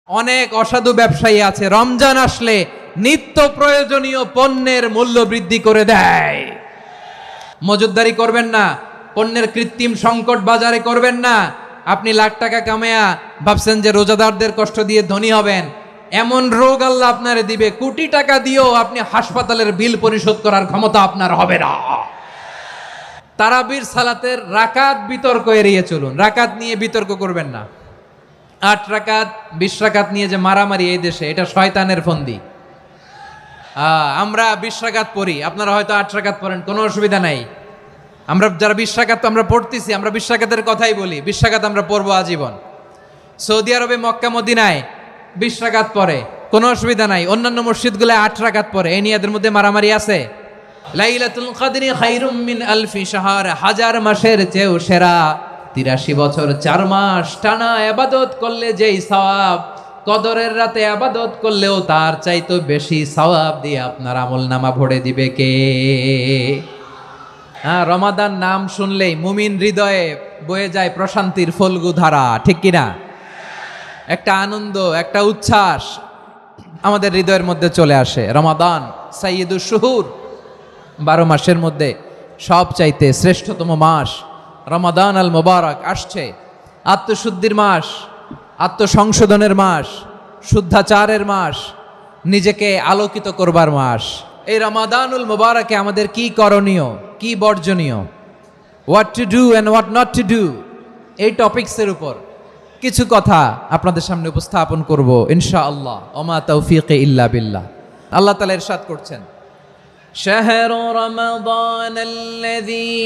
অনেক অসাধু ব্যবসায়ী আছে রমজান আসলে নিত্য প্রয়োজনীয় পণ্যের মূল্য বৃদ্ধি করে দেয়। মজুতদারি করবেন না, পণ্যের কৃত্রিম সংকট বাজারে করবেন না। আপনি লাখ টাকা কামায়া ভাবছেন যে রোজাদারদের কষ্ট দিয়ে ধনী হবেন, এমন রোগ আল্লাহ আপনারে দিবে, কোটি টাকা দিয়েও আপনি হাসপাতালের বিল পরিশোধ করার ক্ষমতা আপনার হবে না। তারাবির সালাতের রাকাত বিতর্ক এড়িয়ে চলুন, রাকাত নিয়ে বিতর্ক করবেন না। 8 রাকাত 20 রাকাত নিয়ে যে মারামারি এই দেশে, এটা শয়তানের ফন্দি। আমরা 20 রাকাত পড়ি, আপনারা হয়তো 8 রাকাত পড়েন, কোনো অসুবিধা নাই। আমরা যারা 20 রাকাত আমরা পড়তেছি, আমরা 20 রাকাতের কথাই বলি, 20 রাকাত আমরা পড়বো আজীবন। সৌদি আরবে মক্কা মদিনায় 20 রাকাত পড়ে, কোনো অসুবিধা নাই। অন্যান্য মসজিদগুলো 8 রাকাত পড়ে, এই নিয়ে এদের মধ্যে মারামারি আছে? লাইলাতুল কদরি খায়রুম মিন আলফি শাহর, 1000 মাসের চেয়েও সেরা। 83 বছর 4 মাস টানা ইবাদত করলে যেই সওয়াব, কদরের রাতে ইবাদত করলেও তার চাইতে বেশি সওয়াব দিয়ে আপনার আমলনামা ভরে দিবে কে? রমাদান নাম শুনলেই মুমিন হৃদয়ে বয়ে যায় প্রশান্তির ফল্গু ধারা, ঠিক কিনা? একটা আনন্দ, একটা উচ্ছ্বাস আমাদের হৃদয়ের মধ্যে চলে আসে। রমাদান সাইয়্যিদুশ শুহুর, 12 মাসের মধ্যে সব চাইতে শ্রেষ্ঠতম মাস রমাদান আল মুবারক আসছে। আত্মশুদ্ধির মাস, আত্মসংশোধনের মাস, শুদ্ধাচারের মাস, নিজেকে আলোকিত করবার মাস। এই রমাদানুল মুবারকে আমাদের কি করণীয়, কি বর্জনীয়, what to do and what not to do, এই টপিকসের উপর কিছু কথা আপনাদের সামনে উপস্থাপন করব ইনশাআল্লাহ। ওমা তৌফিকে ইল্লা বিল্লাহ। আল্লাহ তাআলা ইরশাদ করছেন, شهر رمضان الذي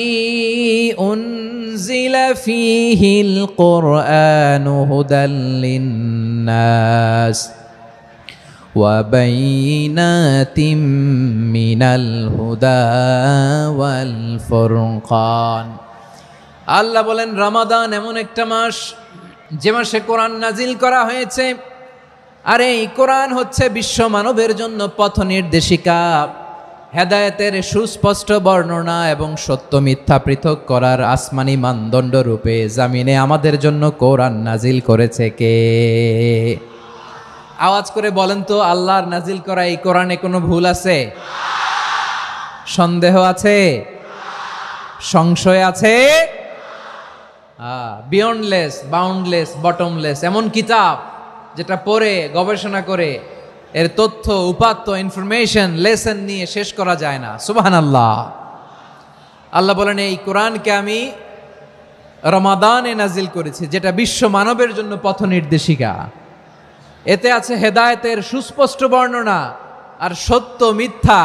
أنزل فيه القرآن هدى للناس وبينات من الهدى والفرقان। আল্লাহ বলেন রমাদান এমন একটা মাস যে মাসে কোরআন নাজিল করা হয়েছে, আর এই কোরআন হচ্ছে বিশ্ব মানবের জন্য পথ নির্দেশিকা, হেদায়েতের সুস্পষ্ট বর্ণনা এবং সত্য মিথ্যা পৃথক করার আসমানি মানদণ্ড রূপে জামিনে আমাদের জন্য কোরআন নাজিল করেছে কে? আওয়াজ করে বলেন তো, আল্লাহর নাজিল করা এই কোরআনে কোনো ভুল আছে? সন্দেহ আছে? সংশয় আছে? বিয়ন্ডলেস, বাউন্ডলেস, বটমলেস, এমন কিতাব যেটা পড়ে গবেষণা করে এর তথ্য উপাত্ত ইনফরমেশন লেসন নিয়ে শেষ করা যায় না। সুবহানাল্লাহ। আল্লাহ বলেন এই কোরআনকে আমি রমাদানে নাজিল করেছি, যেটা বিশ্ব মানবের জন্য পথ নির্দেশিকা। এতে আছে হেদায়েতের সুস্পষ্ট বর্ণনা আর সত্য মিথ্যা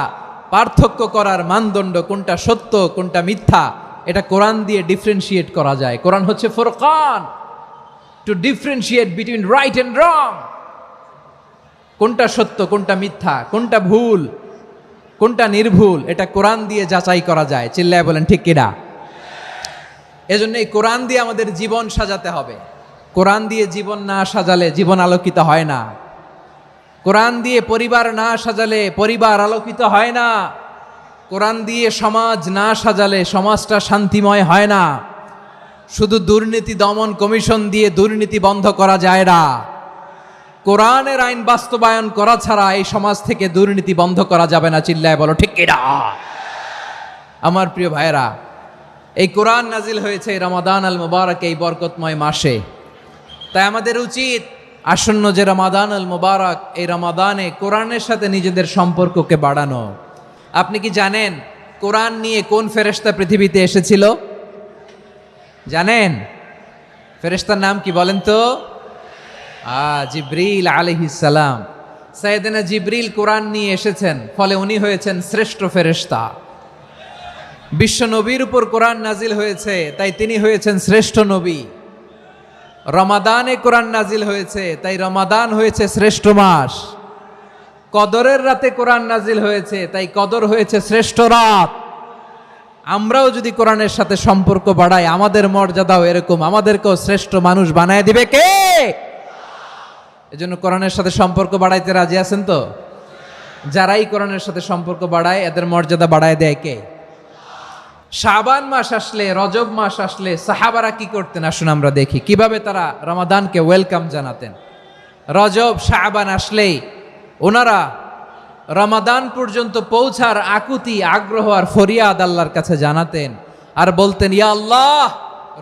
পার্থক্য করার মানদণ্ড, কোনটা সত্য কোনটা মিথ্যা এটা কোরআন দিয়ে ডিফারেন্সিয়েট করা যায়। কোরআন হচ্ছে ফুরকান, to differentiate between right and wrong. কোনটা সত্য কোনটা মিথ্যা, কোনটা ভুল কোনটা নির্ভুল, এটা কোরআন দিয়ে যাচাই করা যায়। চিল্লায় বলেন ঠিক কিনা? এজন্য এই কোরআন দিয়ে আমাদের জীবন সাজাতে হবে। কোরআন দিয়ে জীবন না সাজালে জীবন আলোকিত হয় না। কোরআন দিয়ে পরিবার না সাজালে পরিবার আলোকিত হয় না। কোরআন দিয়ে সমাজ না সাজালে সমাজটা শান্তিময় হয় না। শুধু দুর্নীতি দমন কমিশন দিয়ে দুর্নীতি বন্ধ করা যায় না। কোরআনের আইন বাস্তবায়ন করা ছাড়া এই সমাজ থেকে দুর্নীতি বন্ধ করা যাবে না। চিল্লায় বলো ঠিক কিনা? আমার প্রিয় ভাইয়েরা, এই কোরআন নাজিল হয়েছে রমাদান আল মুবারক, এই বরকতময় মাসে। তাই আমাদের উচিত আসন্ন যে রমাদান আল মুবারক, এই রমাদানে কোরআনের সাথে নিজেদের সম্পর্ককে বাড়ানো। আপনি কি জানেন কোরআন নিয়ে কোন ফেরেশতা পৃথিবীতে এসেছিল? জানেন ফেরেশতার নাম কি বলেন তো? জিবরিল আলাইহিস সালাম। সাইয়েদনা জিবরিল কোরআন নিয়ে এসেছেন, ফলে উনি হয়েছেন শ্রেষ্ঠ ফেরেশতা। বিশ্ব নবীর উপর কোরআন নাজিল হয়েছে, তাই তিনি হয়েছেন শ্রেষ্ঠ নবী। রমাদানে কোরআন নাজিল হয়েছে, তাই রমাদান হয়েছে শ্রেষ্ঠ মাস। কদরের রাতে কোরআন নাজিল হয়েছে, তাই কদর হয়েছে শ্রেষ্ঠ রাত। আমরাও যদি কোরআনের সাথে সম্পর্ক বাড়াই, আমাদের মর্যাদাও এরকম, আমাদেরকেও শ্রেষ্ঠ মানুষ বানায় দিবে কে? এজন্য কোরআনের সাথে সম্পর্ক বাড়াইতে রাজি আছেন তো? যারাই কোরআনের সাথে সম্পর্ক বাড়ায় এদের মর্যাদা বাড়ায় দেয় কে? শাবান মাস আসলে, রজব মাস আসলে সাহাবারা কি করতেন আসুন আমরা দেখি কিভাবে তারা রমাদানকে ওয়েলকাম জানাতেন। রজব শাবান আসলেই ওনারা রমাদান পর্যন্ত পৌঁছার আকুতি আগ্রহ আর ফরিয়াদ আল্লাহর কাছে জানাতেন আর বলতেন, ইয়া আল্লাহ,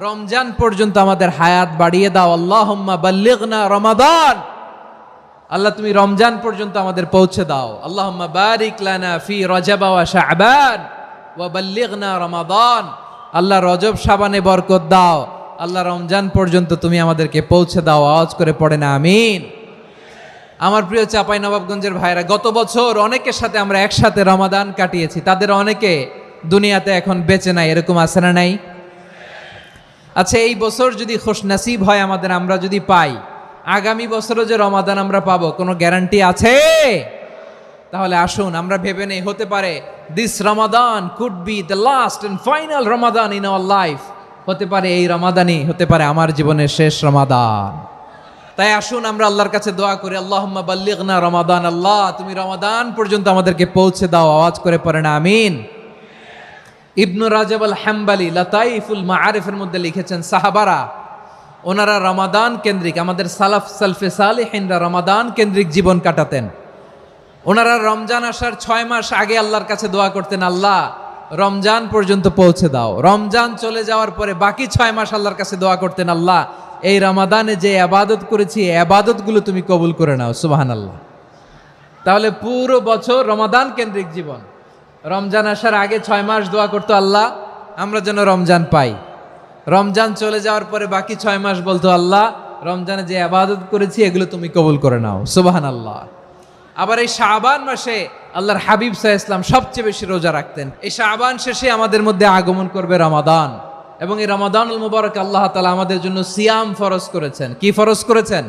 রমজান পর্যন্ত আমাদের হায়াত বাড়িয়ে দাও, আল্লাহুম্মা বাল্লিগনা রমাদান, আল্লাহ তুমি রমজান পর্যন্ত আমাদের পৌঁছে দাও, আল্লাহুম্মা বারিক লানা ফি রজব ওয়া শাবান ওয়া বাল্লিগনা রমাদান, আল্লাহ রজব শাবানে বরকত দাও, আল্লাহ রমজান পর্যন্ত তুমি আমাদেরকে পৌঁছে দাও। আওয়াজ করে পড়ে না আমিন। আমার প্রিয় চাঁপাইনবাবগঞ্জের ভাইরা, গত বছর অনেকের সাথে আমরা একসাথে রমাদান কাটিয়েছি, তাদের অনেকে দুনিয়াতে এখন বেঁচে নাই, এরকম আছে না নাই? আচ্ছা, এই বছর যদি খুশনসিব হয় আমাদের, আমরা যদি পাই, আগামী বছরও যে রমাদান আমরা পাবো কোনো গ্যারান্টি আছে? তাহলে আসুন আমরা ভেবে নেই, হতে পারে this Ramadan could be the last and final Ramadan in our life. হতে পারে এই রমাদানই হতে পারে আমার জীবনের শেষ রমাদান। তাই আসুন আমরা আল্লাহর কাছে দোয়া করি, আল্লাহুম্মা বাল্লিগনা রমাদান, আল্লাহ তুমি রমাদান পর্যন্ত আমাদেরকে পৌঁছে দাও। আওয়াজ করে পড়েন আমিন। ইবনু রাজব আল হাম্বালি লাতাইফুল মাআরিফের মধ্যে লিখেছেন, সাহাবারা ওনারা রমাদান কেন্দ্রিক, আমাদের সালাফ সালফে সালিহিনরা রমাদান কেন্দ্রিক জীবন কাটাতেন। ওনারা রমজান আসার 6 মাস আগে আল্লাহর কাছে দোয়া করতেন, আল্লাহ রমজান পর্যন্ত পৌঁছে দাও। রমজান চলে যাওয়ার পরে বাকি 6 মাস আল্লাহর কাছে দোয়া করতেন, আল্লাহ এই রমাদানে যে আবাদত করেছি এই আবাদতগুলো তুমি কবুল করে নাও। সুবহানাল্লাহ। তাহলে পুরো বছর রমাদান কেন্দ্রিক জীবন। রমজান আসার আগে 6 মাস দোয়া করতো, আল্লাহ আমরা যেন রমজান পাই। রমজান চলে যাওয়ার পরে বাকি 6 মাস বলতো, আল্লাহ রমজানে যে আবাদত করেছি এগুলো তুমি কবুল করে নাও। সুবহানাল্লাহ। আবার এই শাবান মাসে আল্লাহর হাবিব সাল্লাল্লাহু আলাইহি ওয়াসাল্লাম সবচেয়ে বেশি রোজা রাখতেন। এই শাবান শেষে আমাদের মধ্যে আগমন করবে রমাদান, এবং এই রমাদানুল মুবারক আল্লাহ তাআলা আমাদের জন্য সিয়াম ফরজ করেছেন। কি ফরজ করেছেন?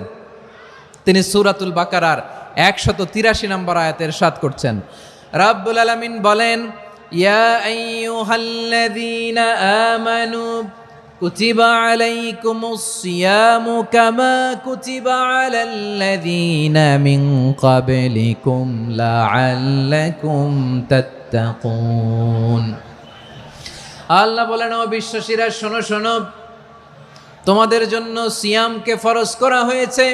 তিনি সূরাতুল বাকারার 183 নম্বর আয়াতে ইরশাদ করছেন, রাব্বুল আলামিন বলেন, ইয়া আইয়ুহাল্লাযীনা আমানু কুতিবা আলাইকুমুস সিয়ামু কামা কুতিবা আলাল্লাযীনা মিন ক্বাবলিকুম লাআল্লাকুম তাত্তাকুন। আল্লাহ বলেন, ও বিশ্বাসীরা শোনো শোনো, তোমাদের জন্য সিয়ামকে ফরজ করা হয়েছে,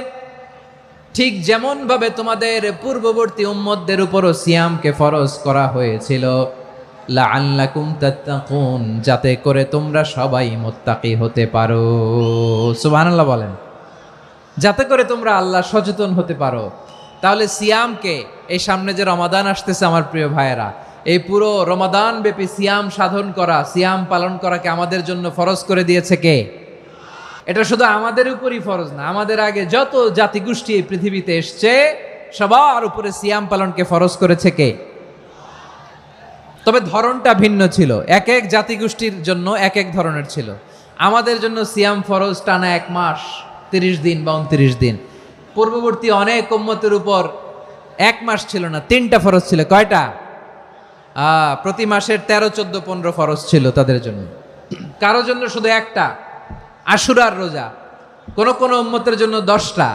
ঠিক যেমন ভাবে তোমাদের পূর্ববর্তী উম্মতদের উপরও সিয়ামকে ফরজ করা হয়েছিল, লাআল্লাকুম তাত্তাকুন, যাতে করে তোমরা সবাই মুত্তাকি হতে পারো। সুবহানাল্লাহ বলেন, যাতে করে তোমরা আল্লাহ সচেতন হতে পারো। তাহলে সিয়ামকে, এই সামনে যে রমাদান আসতেছে আমার প্রিয় ভাইয়েরা, এই পুরো রমাদান ব্যাপী সিয়াম সাধন করা, সিয়াম পালন করাকে আমাদের জন্য ফরজ করে দিয়েছে কে? এটা শুধু আমাদের উপরই ফরজ না, আমাদের আগে যত জাতিগোষ্ঠী এই পৃথিবীতে এসছে সবার উপরে সিয়াম পালনকে ফরজ করেছে কে? তবে ধরনটা ভিন্ন ছিল, এক এক জাতিগোষ্ঠীর জন্য এক এক ধরনের ছিল। আমাদের জন্য সিয়াম ফরজ টানা 1 মাস 30 দিন বা 29 দিন। পূর্ববর্তী অনেক উম্মতের উপর 1 মাস ছিল না, 3টা ফরজ ছিল। কয়টা? প্রতি মাসের 13, 14, 15 ফরজ ছিল তাদের জন্য। কারো জন্য শুধু একটা, আশুরার রোজা। কোন কোন উম্মতের জন্য 10টা।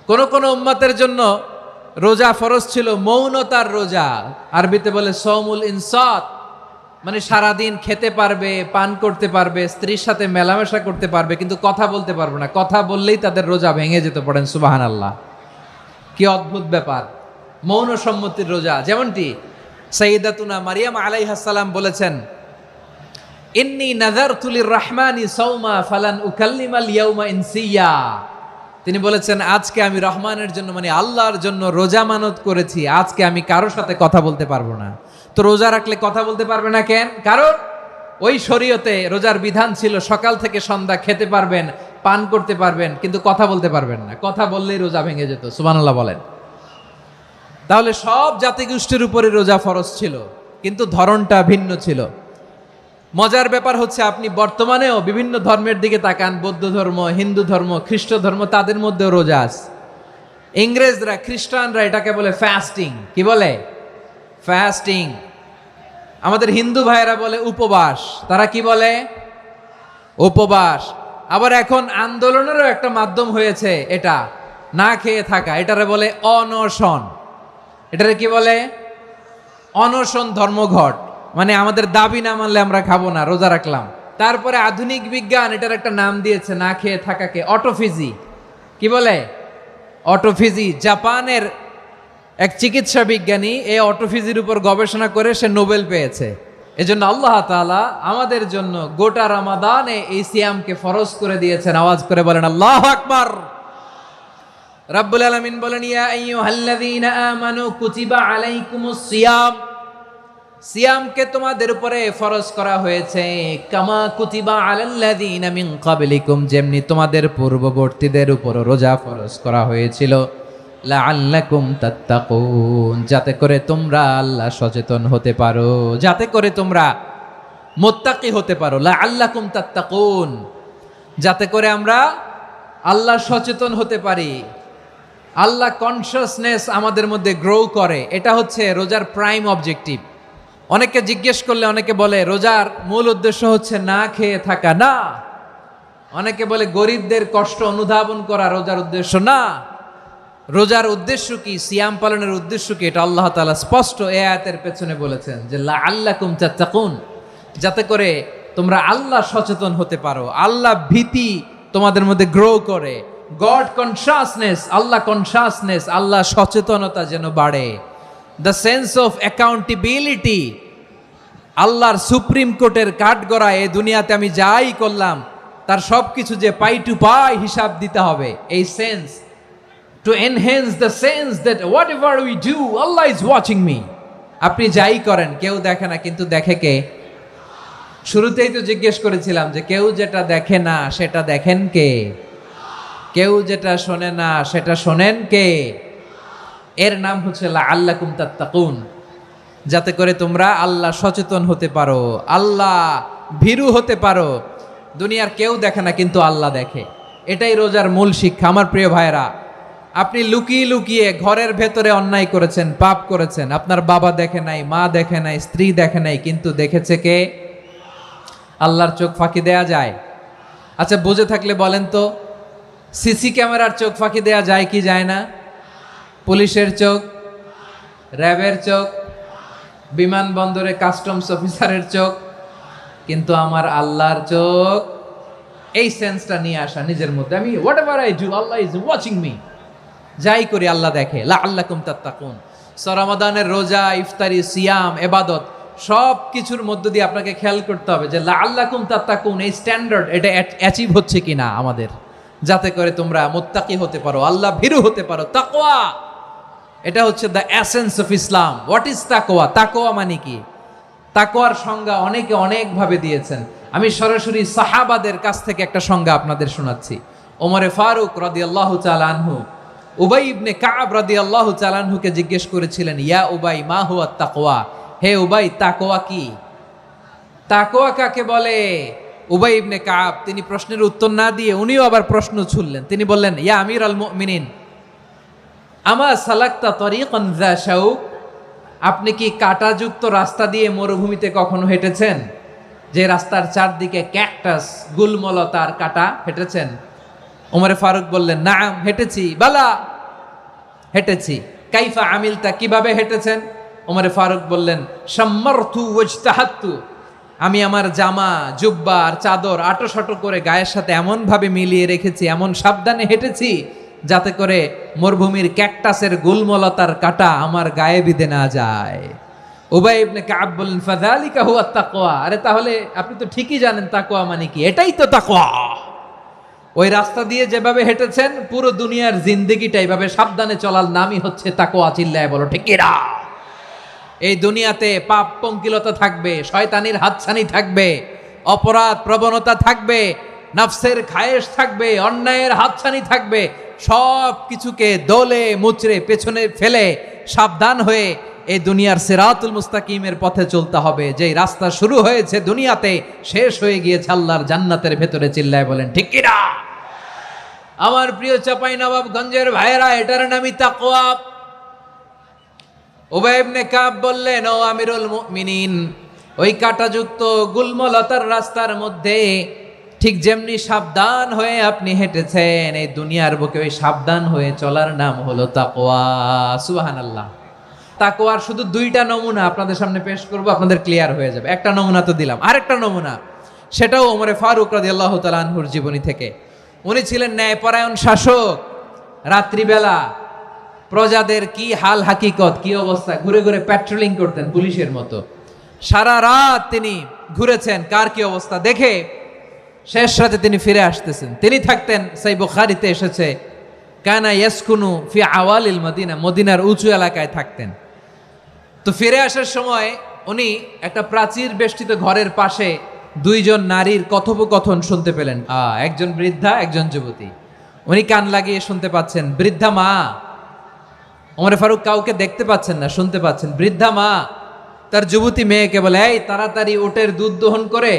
কোন কোন উম্মতের জন্য রোজা ফরজ ছিল মৌনতার রোজা, আরবিতে বলে সৌমুল ইনসাত, মানে সারাদিন খেতে পারবে, পান করতে পারবে, স্ত্রীর সাথে মেলামেশা করতে পারবে, কিন্তু কথা বলতে পারবে না। কথা বললেই তাদের রোজা ভেঙে যেত। পড়েন সুবহানাল্লাহ। কি অদ্ভুত ব্যাপার, মৌন সম্মতির রোজা। যেমনটি সাইয়্যিদাতুনা মারিয়াম আলাইহাস সালাম বলেছেন, ইন্নী নাযারতু লির-রাহমানি সাওমা ফালান উকাল্লিমাল ইয়াওমা ইনসিয়া। তিনি বলেছেন, আজকে আমি রহমানের জন্য, মানে আল্লাহর জন্য রোজা মানত করেছি, আজকে আমি কারোর সাথে কথা বলতে পারবো না। তো রোজা রাখলে কথা বলতে পারবে না কেন? কারণ ওই শরীয়তে রোজার বিধান ছিল সকাল থেকে সন্ধ্যা খেতে পারবেন, পান করতে পারবেন, কিন্তু কথা বলতে পারবেন না। কথা বললেই রোজা ভেঙে যেত। সুবহানাল্লাহ বলেন। তাহলে সব জাতিগোষ্ঠীর উপরে রোজা ফরজ ছিল, কিন্তু ধরনটা ভিন্ন ছিল। মজার ব্যাপার হচ্ছে, আপনি বর্তমানেও বিভিন্ন ধর্মের দিকে তাকান, বৌদ্ধ ধর্ম, হিন্দু ধর্ম, খ্রিস্ট ধর্ম, তাদের মধ্যেও রোজা আছে। ইংরেজরা, খ্রিস্টানরা এটাকে বলে ফাস্টিং। কি বলে? ফাস্টিং। আমাদের হিন্দু ভাইয়েরা বলে উপবাস। তারা কি বলে? উপবাস। আবার এখন আন্দোলনেরও একটা মাধ্যম হয়েছে এটা, না খেয়ে থাকা, এটারে বলে অনশন। এটারে কি বলে? অনশন ধর্মঘট। মানে আমাদের দাবি না মানলে আমরা খাবো না, রোজা রাখলাম। তারপরে আধুনিক বিজ্ঞান এটার একটা নাম দিয়েছে, না খেয়ে থাকাকে, অটোফিজি। কি বলে? অটোফিজি, জাপানের এক চিকিৎসা বিজ্ঞানী এই অটোফিজির উপর গবেষণা করে সে নোবেল পেয়েছে। এজন্য আল্লাহ তাআলা আমাদের জন্য গোটা রমাদানে এই সিয়ামকে ফরজ করে দিয়েছেন। আওয়াজ করে বলেন আল্লাহু আকবার। রাব্বুল আলামিন বলেন, ইয়া আইয়ুহাল্লাযীনা আমানু কুতিবা আলাইকুমুস সিয়াম, সিয়ামকে তোমাদের উপরে ফরজ করা হয়েছে, কামা কুতিবা আলাল্লাযীনা মিন ক্বাবলিকুম, যেমনি তোমাদের পূর্ববর্তীদের উপর রোজা ফরজ করা হয়েছিল, লাআল্লাকুম তাত্তাকুন, যাতে করে তোমরা আল্লাহ সচেতন হতে পারো, যাতে করে তোমরা মুত্তাকি হতে পারো। লাআল্লাকুম তাত্তাকুন, যাতে করে আমরা আল্লাহ সচেতন হতে পারি, আল্লাহ কনসিয়াসনেস আমাদের মধ্যে গ্রো করে। এটা হচ্ছে রোজার প্রাইম অবজেক্টিভ। অনেকে জিজ্ঞেস করলে অনেকে বলে রোজার মূল উদ্দেশ্য হচ্ছে না খেয়ে থাকা। না, অনেকে বলে গরিবদের কষ্ট অনুধাবন করা রোজার উদ্দেশ্য। না, রোজার উদ্দেশ্য কি, সিয়াম পালনের উদ্দেশ্য কি, এটা আল্লাহ তাআলা স্পষ্ট এই আয়াতের পেছনে বলেছেন যে লাআল্লাকুম তাত্তাকুন, যাতে করে তোমরা আল্লাহ সচেতন হতে পারো, আল্লাহ ভীতি তোমাদের মধ্যে গ্রো করে, গড কনসিয়াসনেস, আল্লাহ কনসিয়াসনেস, আল্লাহ সচেতনতা যেন বাড়ে, দ্য সেন্স অফ অ্যাকাউন্টেবিলিটি, আল্লাহর সুপ্রিম কোর্টের কাঠগড়া এই দুনিয়াতে আমি যাই করলাম তার সব কিছু যে পাই টু পাই হিসাব দিতে হবে, এই sense, to enhance the sense that whatever we do, Allah is watching me. আপনি যাই করেন কেউ দেখে না, কিন্তু দেখে কে? শুরুতেই তো জিজ্ঞেস করেছিলাম যে কেউ যেটা দেখে না সেটা দেখেন কে? কেউ যেটা শোনে না সেটা শোনেন কে? এর নাম হচ্ছে লাআল্লাকুম তাত্তাকুন, যাতে করে তোমরা আল্লাহ সচেতন হতে পারো, আল্লাহ ভীরু হতে পারো। দুনিয়ার কেউ দেখে না, কিন্তু আল্লাহ দেখে। এটাই রোজার মূল শিক্ষা। আমার প্রিয় ভাইরা, আপনি লুকিয়ে লুকিয়ে ঘরের ভেতরে অন্যায় করেছেন, পাপ করেছেন, আপনার বাবা দেখে নাই, মা দেখে নাই, স্ত্রী দেখে নাই, কিন্তু দেখেছে কে? আল্লাহর চোখ ফাঁকি দেয়া যায়? আচ্ছা, বুঝে থাকলে বলেন তো, সিসি ক্যামেরার চোখ ফাঁকি দেয়া যায় কি যায় না? পুলিশের চোখ, র্যাবের চোখ, বিমানবন্দরে কাস্টমস অফিসারের চোখ, কিন্তু আমার আল্লাহর চোখ। এই সেন্সটা নিয়ে আসা নিজের মধ্যে, আমি what ever I do Allah is watching me, যাই করি আল্লাহ দেখে। লাআল্লাকুম তাত্তাকুন। রমাদানের রোজা, ইফতারি, সিয়াম, ইবাদত সব কিছুর মধ্য দিয়ে আপনাকে খেয়াল করতে হবে যে লাআল্লাকুম তাত্তাকুন এই স্ট্যান্ডার্ড এটা অ্যাচিভ হচ্ছে কিনা আমাদের, যাতে করে তোমরা মুত্তাকি হতে পারো, আল্লাহ ভীরু হতে পারো। তাকওয়া, এটা হচ্ছে the essence of Islam. What is তাকওয়া? তাকওয়া মানে কি? তাকওয়ার সংজ্ঞা অনেকে অনেকভাবে দিয়েছেন। আমি সরাসরি সাহাবাদের কাছ থেকে একটা সংজ্ঞা আপনাদের শোনাচ্ছি। ওমরে ফারুক রাদিয়াল্লাহু তাআলা আনহু উবাই ইবনে কাব রাদিয়াল্লাহু তাআলা আনহুকে জিজ্ঞেস করেছিলেন, ইয়া উবাই মা হুয়া তাকওয়া, হে উবাই তাকওয়া কি? তাকওয়া কাকে বলে? উবাই ইবনে কাব তিনি প্রশ্নের উত্তর না দিয়ে উনিও আবার প্রশ্ন ছুড়লেন। তিনি বললেন, ইয়া আমিরাল মুমিনিন, আমা সালাকতা তরিকান যা শাউক, আপনি কি কাঁটাযুক্ত রাস্তা দিয়ে মরুভূমিতে কখনো হেঁটেছেন? যে রাস্তার চারদিকে ক্যাকটাস, গুলমলতার কাঁটা, হেঁটেছেন? ওমরে ফারুক বললেন, নাম, হেঁটেছি। বালা, হেঁটেছি। কাইফা আমিলতা, কিভাবে হেঁটেছেন? ওমরে ফারুক বললেন, শাম্মারতু ওয়াজতাহাতু, আমি আমার জামা, জুব্বা আর চাদর আটোসাটো করে গায়ের সাথে এমন ভাবে মিলিয়ে রেখেছি, এমন সাবধানে হেঁটেছি যাতে করে মরুভূমির ক্যাকটাসের গুলমলতার কাঁটা আমার গায়ে বিঁধে না যায়। উবাই ইবনে কাব বললেন, ফাযালিকা হুয়া তাকওয়া, আরে তাহলে আপনি তো ঠিকই জানেন তাকওয়া মানে কি, এটাই তো তাকওয়া। ওই রাস্তা দিয়ে যেভাবে হেঁটেছেন পুরো দুনিয়ার জিন্দেগিটা এইভাবে সাবধানে চলার নামই হচ্ছে তাকওয়া। চিল্লায় বলো ঠিক কিনা? এই দুনিয়াতে পাপ পঙ্কিলতা থাকবে, শয়তানির হাতছানি থাকবে, অপরাধ প্রবণতা থাকবে, নফসের খায়েশ থাকবে, অন্যায়ের হাতছানি থাকবে। সব কিছুকে দোলে মুচড়ে পেছনে ফেলে সাবধান হয়ে এই দুনিয়ার সিরাতুল মুস্তাকিমের পথে চলতে হবে। যেই রাস্তা শুরু হয়েছে দুনিয়াতে, শেষ হয়ে গিয়েছে আল্লাহর জান্নাতের ভেতরে। চিল্লায় বলেন ঠিক কিনা? আমার প্রিয় চাঁপাইনবাবগঞ্জের ভাইয়েরা, এটার নামই তাকওয়া। উবাই ইবনে কাব বললেন, ও আমিরুল মুমিনিন, ওই কাঁটাযুক্ত গুলমলতার রাস্তার মধ্যে ঠিক যেমনি সাবধান হয়ে আপনি হেঁটেছেন, এই দুনিয়ার বুকে ওই সাবধান হয়ে চলার নাম হলো তাকওয়া। সুবহানাল্লাহ। তাকওয়ার শুধু দুইটা নমুনা আপনাদের সামনে পেশ করব, আপনাদের ক্লিয়ার হয়ে যাবে। একটা নমুনা তো দিলাম, আরেকটা নমুনা, সেটাও ওমরে ফারুক রাদিয়াল্লাহু তাআলা আনহুর জীবনী থেকে। উনি ছিলেন ন্যায়পরায়ণ শাসক, রাত্রিবেলা প্রজাদের কি হাল হাকিকত, কি অবস্থা, ঘুরে ঘুরে প্যাট্রোলিং করতেন পুলিশের মতো। সারা রাত তিনি ঘুরেছেন কার কি অবস্থা দেখে, শেষ রাতে তিনি ফিরে আসতেছেন। তিনি থাকতেন, সেই বুখারীতে এসেছে, কানা ইয়াসকুনু ফি আওয়ালিল মদিনা, মদিনার উঁচু এলাকায় থাকতেন। তো ফিরে আসার সময় উনি একটা প্রাচীর বেষ্টিত ঘরের পাশে দুইজন নারীর কথোপকথন শুনতে পেলেন। একজন বৃদ্ধা, একজন যুবতী। উনি কান লাগিয়ে শুনতে পাচ্ছেন। বৃদ্ধা মা, ওমরে ফারুক কাউকে দেখতে পাচ্ছেন না, শুনতে পাচ্ছেন। বৃদ্ধা মা তার যুবতী মেয়েকে বলে, এই তাড়াতাড়ি ওটের দুধ দহন করে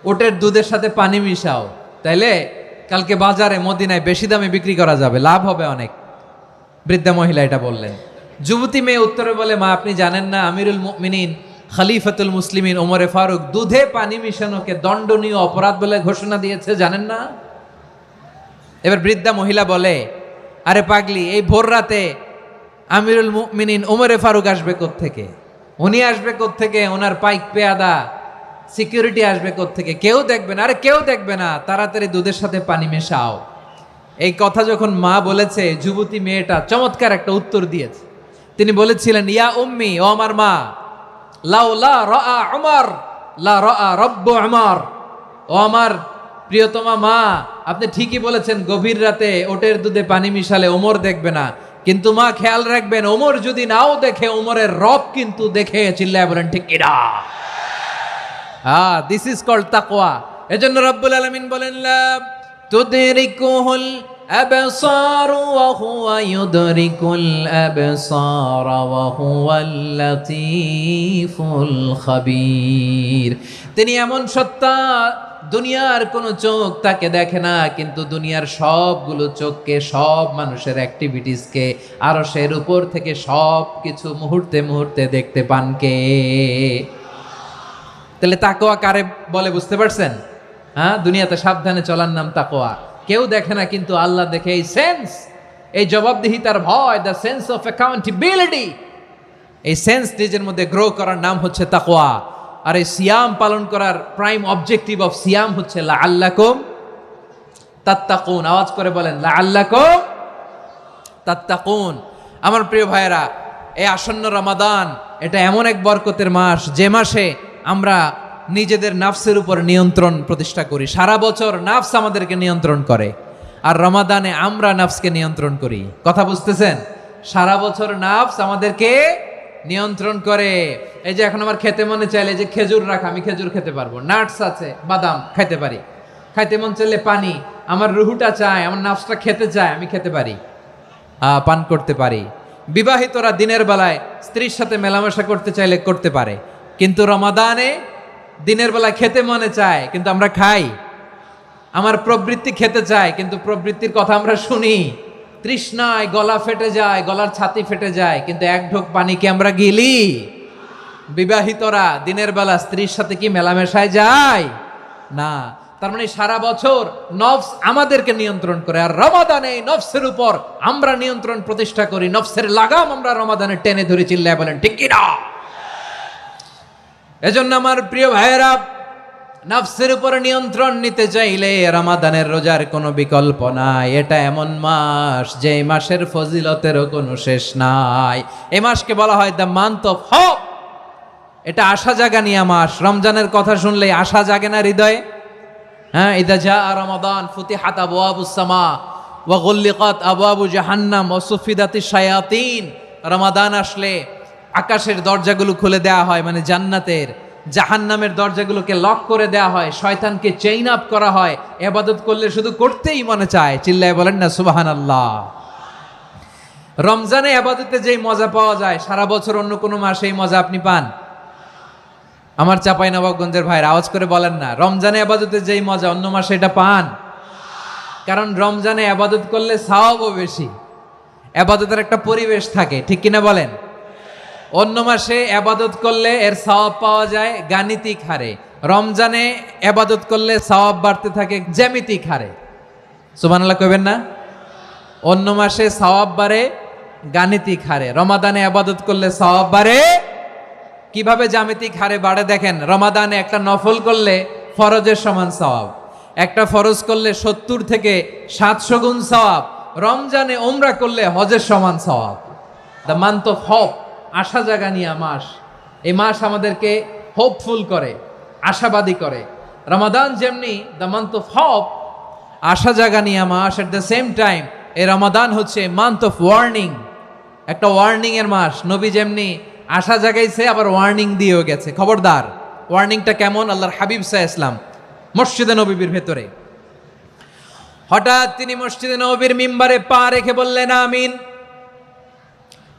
ওটের দুধের সাথে পানি মিশাও, তাইলে কালকে বাজারে মদিনায় বেশি দামে বিক্রি করা যাবে, লাভ হবে অনেক। বৃদ্ধা মহিলা এটা বললেন। যুবতী মেয়ে উত্তরে বলে, মা আপনি জানেন না আমিরুল মুমিনিন খলিফাতুল মুসলিমিন ওমরে ফারুক দুধে পানি মিশানোকে দণ্ডনীয় অপরাধ বলে ঘোষণা দিয়েছে, জানেন না? এবার বৃদ্ধা মহিলা বলে, আরে পাগলি, এই ভোর রাতে আমিরুল মুমিনিন ওমরে ফারুক আসবে কোত্থেকে? উনি আসবে কোত্থেকে? ওনার পাইক পেয়াদা সিকিউরিটি আসবে কোত্থেকে? কেউ দেখবে না। আরে কেউ দেখবে না, তাড়াতাড়ি দুধের সাথে পানি মেশাও। এই কথা যখন মা বলেছে, যুবতী মেয়েটা চমৎকার একটা উত্তর দিয়েছে। তিনি বলেছিলেন, ইয়া উম্মি, ও আমার মা, লাউলা রাআ উমর লা রাআ রব্বু উমর। ও আমার প্রিয়তমা মা, আপনি ঠিকই বলেছেন, গভীর রাতে ওটের দুধে পানি মিশালে ওমর দেখবে না, কিন্তু মা খেয়াল রাখবেন, ওমর যদি নাও দেখে, ওমরের রব কিন্তু দেখে। চিল্লায় বলেন ঠিক কিনা? দিস ইজ কল্ড তাকওয়া। এজন্য রব্বুল আলামিন বলেন, লা তুদরিকুহুল আবসার ওয়া হুয়া ইউদরিকুল আবসার ওয়া হুয়াল লাতীফুল খাবীর। তিনি এমন সত্তা, দুনিয়ার কোনো চোখ তাকে দেখে না, কিন্তু দুনিয়ার সবগুলো চোখকে, সব মানুষের অ্যাক্টিভিটিসকে, আরশের উপর থেকে সব কিছু মুহূর্তে মুহূর্তে দেখতে পান কে? তাহলে তাকওয়া কারে বলে বুঝতে পারছেন? দুনিয়াতে সাবধানে চলার নাম তাকওয়া। কেউ দেখে না, কিন্তু আল্লাহ দেখে। এই সেন্স, এই জবাবদিহিতার ভয়, দ্য সেন্স অফ অ্যাকাউন্টেবিলিটি, এই সেন্স নিজের মধ্যে গ্রো করার নাম হচ্ছে তাকওয়া। আর এই সিয়াম পালন করার প্রাইম অবজেক্টিভ অফ সিয়াম হচ্ছে লাআল্লাকুম তাত্তাকুন। আওয়াজ করে বলেন, লাআল্লাকুম তাত্তাকুন। আমার প্রিয় ভাইয়েরা, এই আসন্ন রমাদান, এটা এমন এক বরকতের মাস, যে মাসে আমরা নিজেদের নাফসের উপর নিয়ন্ত্রণ প্রতিষ্ঠা করি। সারা বছর নাফস আমাদেরকে নিয়ন্ত্রণ করে, আর রমাদানে আমরা নাফসকে নিয়ন্ত্রণ করি। কথা বুঝতেছেন? সারা বছর নাফস আমাদেরকে নিয়ন্ত্রণ করে। এই যে এখন আমার খেতে মনে চাইলে, যে খেজুর রাখা, আমি খেজুর খেতে পারবো, নাটস আছে, বাদাম খাইতে পারি। খাইতে মন চাইলে পানি, আমার রুহুটা চায়, আমার নাফসটা খেতে চায়, আমি খেতে পারি, পান করতে পারি। বিবাহিতরা দিনের বেলায় স্ত্রীর সাথে মেলামেশা করতে চাইলে করতে পারে, কিন্তু রমাদানে দিনের বেলায় খেতে মনে চায়, কিন্তু আমরা খাই। আমার প্রবৃত্তি খেতে চায়, কিন্তু প্রবৃত্তির কথা আমরা শুনি। তৃষ্ণায় গলা ফেটে যায়, গলার ছাতি ফেটে যায়, কিন্তু এক ঢোক পানি কি আমরা গিলি? বিবাহিতরা দিনের বেলা স্ত্রীর সাথে কি মেলামেশায় যায়? না। তার মানে সারা বছর নফস আমাদেরকে নিয়ন্ত্রণ করে, আর রমাদানে নফসের উপর আমরা নিয়ন্ত্রণ প্রতিষ্ঠা করি। নফসের লাগাম আমরা রমাদানে টেনে ধরে। চিল্লায় বলেন ঠিক কিনা? এজন্য আমার প্রিয় ভাইয়েরা, নফসের উপরে নিয়ন্ত্রণ নিতে চাইলে রমাদানের রোজার কোনো বিকল্প নাই। এটা এমন মাস, যে মাসের ফজিলতেরও কোনো শেষ নাই। এই মাসকে বলা হয় দ্য মান্থ অফ হোপ। এটা আশা জাগানিয়া মাস। রমজানের কথা শুনলেই আশা জাগে না হৃদয়ে? ইদা জা রমাদান ফুতিহাত আবওয়াবুস সামা ওয়া গুল্লিকাত আবওয়াবু জাহান্নাম ওয়া সুফিদাতিশ শায়াতিন। রমাদান আসলে আকাশের দরজাগুলো খুলে দেওয়া হয়, মানে জান্নাতের। জাহান্নামের দরজাগুলোকে লক করে দেওয়া হয়, শয়তানকে চেইন আপ করা হয়। ইবাদত করলে শুধু করতেই মনে চায়। চিল্লায় বলেন না সুবহানাল্লাহ। রমজানে ইবাদতে যেই মজা পাওয়া যায়, সারা বছর অন্য কোনো মাসে এই মজা আপনি পান? আমার চাঁপাইনবাবগঞ্জের ভাইরা আওয়াজ করে বলেন না, রমজানে ইবাদতে যেই মজা অন্য মাসে এটা পান? কারণ রমজানে ইবাদত করলে সওয়াবও বেশি, ইবাদতের একটা পরিবেশ থাকে, ঠিক কিনা বলেন? অন্য মাসে ইবাদত করলে এর সওয়াব পাওয়া যায় গাণিতিক হারে, রমজানে ইবাদত করলে সওয়াব বাড়তে থাকে জ্যামিতিক হারে। সুবহানাল্লাহ কইবেন না? অন্য মাসে সওয়াব বাড়ে গাণিতিক হারে, রমাদানে ইবাদত করলে সওয়াব বাড়ে কিভাবে? জ্যামিতিক হারে বাড়ে। দেখেন, রমাদানে একটা নফল করলে ফরজের সমান সওয়াব, একটা ফরজ করলে 70 থেকে 700 গুণ সওয়াব, রমজানে ওমরা করলে হজের সমান সওয়াব। দ্য মান্থ অফ হোপ, আশা জাগানিয়া মাস। এই মাস আমাদেরকে হোপফুল করে, আশাবাদী করে। রমাদান যেমনি দ্য মান্থ অফ হোপ, আশা জাগানিয়া মাস, এট দ্য সেম টাইম এই রমাদান হচ্ছে মান্থ অফ ওয়ার্নিং, একটা ওয়ার্নিং এর মাস। নবী যেমনি আশা জাগাইছে আবার ওয়ার্নিং দিয়েও গেছে, খবরদার। ওয়ার্নিংটা কেমন? আল্লাহর হাবিব সাল্লাল্লাহু আলাইহি ওয়াসাল্লাম মসজিদে নববীর ভেতরে হঠাৎ তিনি মসজিদে নববীর মিম্বারে পা রেখে বললেন আমিন।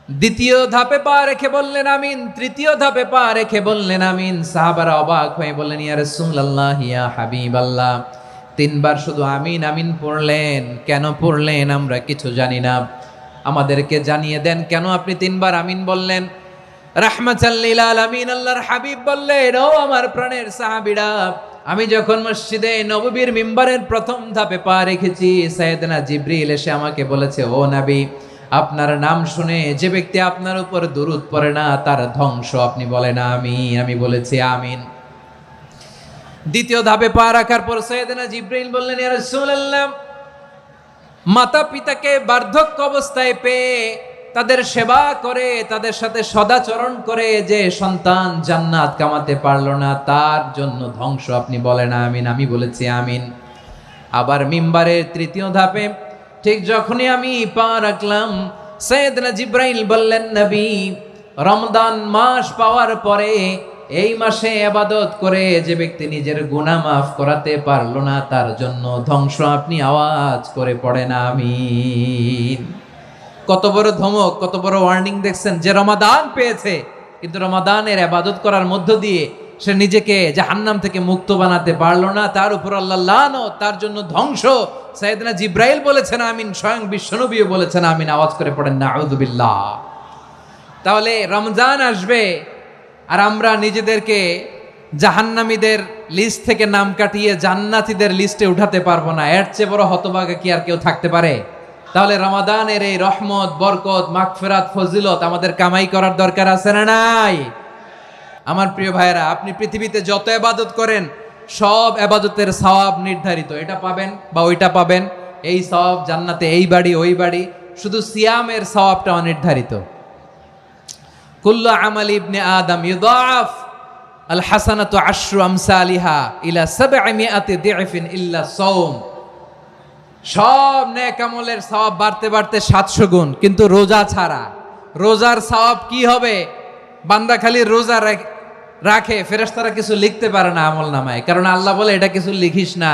দ্বিতীয় ধাপে পা রেখে বললেন আমিন, তৃতীয় ধাপে পা রেখে বললেন আমিন। সাহাবারা অবাক হয়ে বললেন, ইয়া রাসূলুল্লাহ, ইয়া হাবিবাল্লাহ, তিনবার শুধু আমিন আমিন পড়লেন, কেন পড়লেন আমরা কিছু জানি না, আমাদেরকে জানিয়ে দেন কেন আপনি তিনবার আমিন বললেন। রাহমাতাল লিল আলামিন আল্লাহর হাবিব বললেন, ও আমার প্রাণের সাহাবীরা, আমি যখন মসজিদে নববীর মিম্বারের প্রথম ধাপে পা রেখেছি, সাইয়েদনা জিবরিল এসে আমাকে বলেছে, ও নবী, আপনার নাম শুনে যে ব্যক্তি আপনার উপর দুরূদ পড়ে না তার ধ্বংস। আপনি বলেন আমিন। আমি বলেছি আমিন। দ্বিতীয় ধাপে পা রাখার পর সাইয়েদনা জিবরিল বললেন, ইয়া রাসূলুল্লাহ, মাতা পিতাকে বার্ধক্য অবস্থায় পেয়ে তাদের সেবা করে, তাদের সাথে সদাচরণ করে যে সন্তান জান্নাত কামাতে পারলো না তার জন্য ধ্বংস। আপনি বলেন আমিন। আমি বলেছি আমিন। আবার মিম্বারের তৃতীয় ধাপে ঠিক যখনই আমি পা রাখলাম, সাইয়েদনা জিবরাইল বললেন, নবী, রমজান মাস পাওয়ার পরে এই মাসে ইবাদত করে যে ব্যক্তি নিজের গুনাহ মাফ করাতে পারলো না তার জন্য ধ্বংস। আপনি আওয়াজ করে পড়েন আমিন। কত বড় ধমক, কত বড় ওয়ার্নিং দেখছেন। যে রমাদান পেয়েছে কিন্তু রমাদানের ইবাদত করার মধ্য দিয়ে সে নিজেকে জাহান্নাম থেকে মুক্ত বানাতে পারলো না, তার উপর আল্লাহ লানত, তার জন্য ধ্বংস। সাইয়েদনা জিবরাইল বলেছেন আমিন, স্বয়ং বিশ্বনবীও বলেছেন আমিন। আওয়াজ করে পড়েন নাউযুবিল্লাহ। তাহলে রমজান আসবে আর আমরা নিজেদেরকে জাহান্নামীদের লিস্ট থেকে নাম কাটিয়ে জান্নাতীদের লিস্টে উঠাতে পারবো না। এর চেয়ে বড় হতভাগা কি আর কেউ থাকতে পারে? তাহলে রমাদানের এই রহমত, বরকত, মাগফিরাত, ফজিলত আমাদের কামাই করার দরকার আছে না নাই? আমার প্রিয় ভাইয়েরা, আপনি পৃথিবীতে যত ইবাদত করেন সব ইবাদতের সওয়াব নির্ধারিত। এটা পাবেন বা ওইটা পাবেন, এই সওয়াব জান্নাতে, এই বাড়ি ওই বাড়ি। শুধু সিয়ামের সওয়াবটা অনির্ধারিত। কুল্লু আমাল ইবনে আদম ইউদাফ আল হাসানাতু আশরু আমসালিহা ইলা 700 দি'ফিন ইল্লা সাওম। সব নেক আমলের সওয়াব বাড়তে বাড়তে 700 গুণ, কিন্তু রোজা ছাড়া। রোজার সওয়াব কি হবে? বান্দা খালি রোজা রাখে, ফেরেশতারা কিছু লিখতে পারে না আমল নামায়, কারণ আল্লাহ বলে এটা কিছু লিখিস না,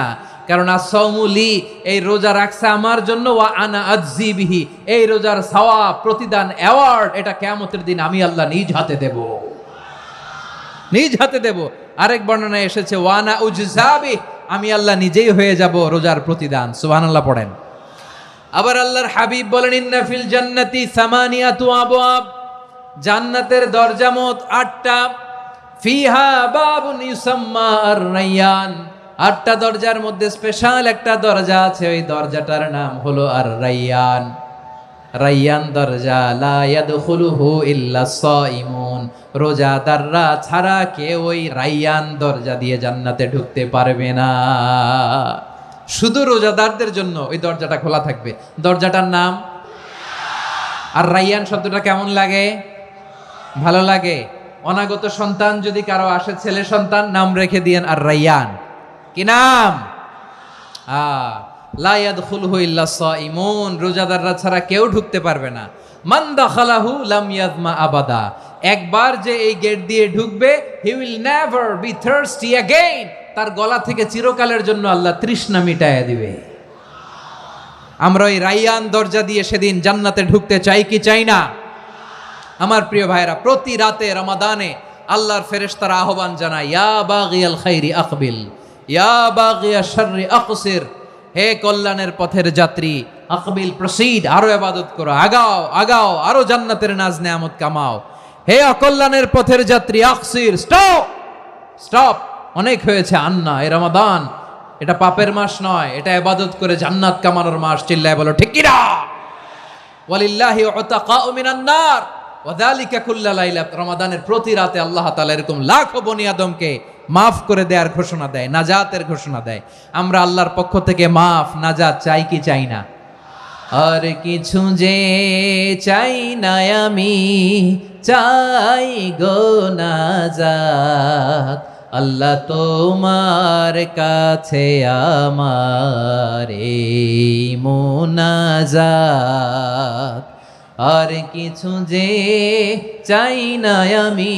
কারণ as-সাওমু লি, এই রোজা রাখছে আমার জন্য, ওয়া আনা আজজি বিহি, এই রোজার সওয়াব, প্রতিদান, অ্যাওয়ার্ড এটা কিয়ামতের দিন আমি আল্লাহ নিজ হাতে দেব, নিজ হাতে দেব। আরেক বর্ণনায় এসেছে ওয়া আনা উজজাবি, আমি আল্লাহ নিজেই হয়ে যাব রোজার প্রতিদান। সুবহানাল্লাহ পড়েন। আবার আল্লাহর হাবিব বলেন, ইন্না ফিল জান্নাতি সামানিয়াতু আবওয়াব, জান্নাতের দরজা মোট 8টা। ফিহা বাবুন ইউসাম্মা আর-রায়্যান, 8টা দরজার মধ্যে স্পেশাল একটা দরজা আছে, ওই দরজাটার নাম হলো আর-রায়্যান। রায়্যান দরজা, লা ইয়াদখুলুহু ইল্লা সাইমুন, রোজাদাররা ছাড়া কেউ ওই রায়্যান দরজা দিয়ে জান্নাতে ঢুকতে পারবে না। শুধু রোজাদারদের জন্য ওই দরজাটা খোলা থাকবে। দরজাটার নাম আর রায়্যান। শব্দটা কেমন লাগে? ভালো লাগে। অনাগত সন্তান যদি কারো আসে, ছেলে সন্তান, নাম রেখে দিয়েন আর রায়্যান। কি নাম? লা ইয়াদখুলুহু ইল্লা সাইমুন, রোজাদাররা ছাড়া কেউ ঢুকতে পারবে না। মান দাখালাহু লাম ইয়াযমা আবাদা, একবার যে এই গেট দিয়ে ঢুকবে, he will never be thirsty again, তার গলা থেকে চিরকালের জন্য আল্লাহ তৃষ্ণা মিটায়া দিবে। আমরা ওই রায়্যান দরজা দিয়ে সেদিন জান্নাতে ঢুকতে চাই কি চাই না? আমার প্রিয় ভাইরা, প্রতি রাতে রমাদানে আল্লাহর ফেরেশতারা আহ্বান জানায়, ইয়া বাগিয়াল খাইরি আকবিল, ইয়া বাগিয়াশ শাররি আকসির, হে কল্যাণের পথের যাত্রী, আকবিল, প্রসিড, আরো ইবাদত করো, আগাও আগাও, আরো জান্নাতের নাজ নেয়ামত কামাও। হে অকল্যাণের পথের যাত্রী, আকসির, স্টপ স্টপ, অনেক হয়েছে। আন্না, এ রমাদান এটা পাপের মাস নয়, এটা ইবাদত করে জান্নাত কামানোর মাস। চিল্লায় বলো ঠিক কি না? ওয়ালিল্লাহি উতাকাউ মিনান নার ওয়া যালিকা কুল্লা লাইলা, রমাদানের প্রতি রাতে আল্লাহ তাআলা এরকম লাখো বনি আদমকে মাফ করে দেওয়ার ঘোষণা দেয়, নাজাতের ঘোষণা দেয়। আমরা আল্লাহর পক্ষ থেকে মাফ, নাজাত চাই কি চাই না? আর কিছু যে চাই না আমি, চাই গো নাজাত, আল্লাহ তোমার কাছে আমার এই মুনাজাত। আর কিছু যে চাই না আমি,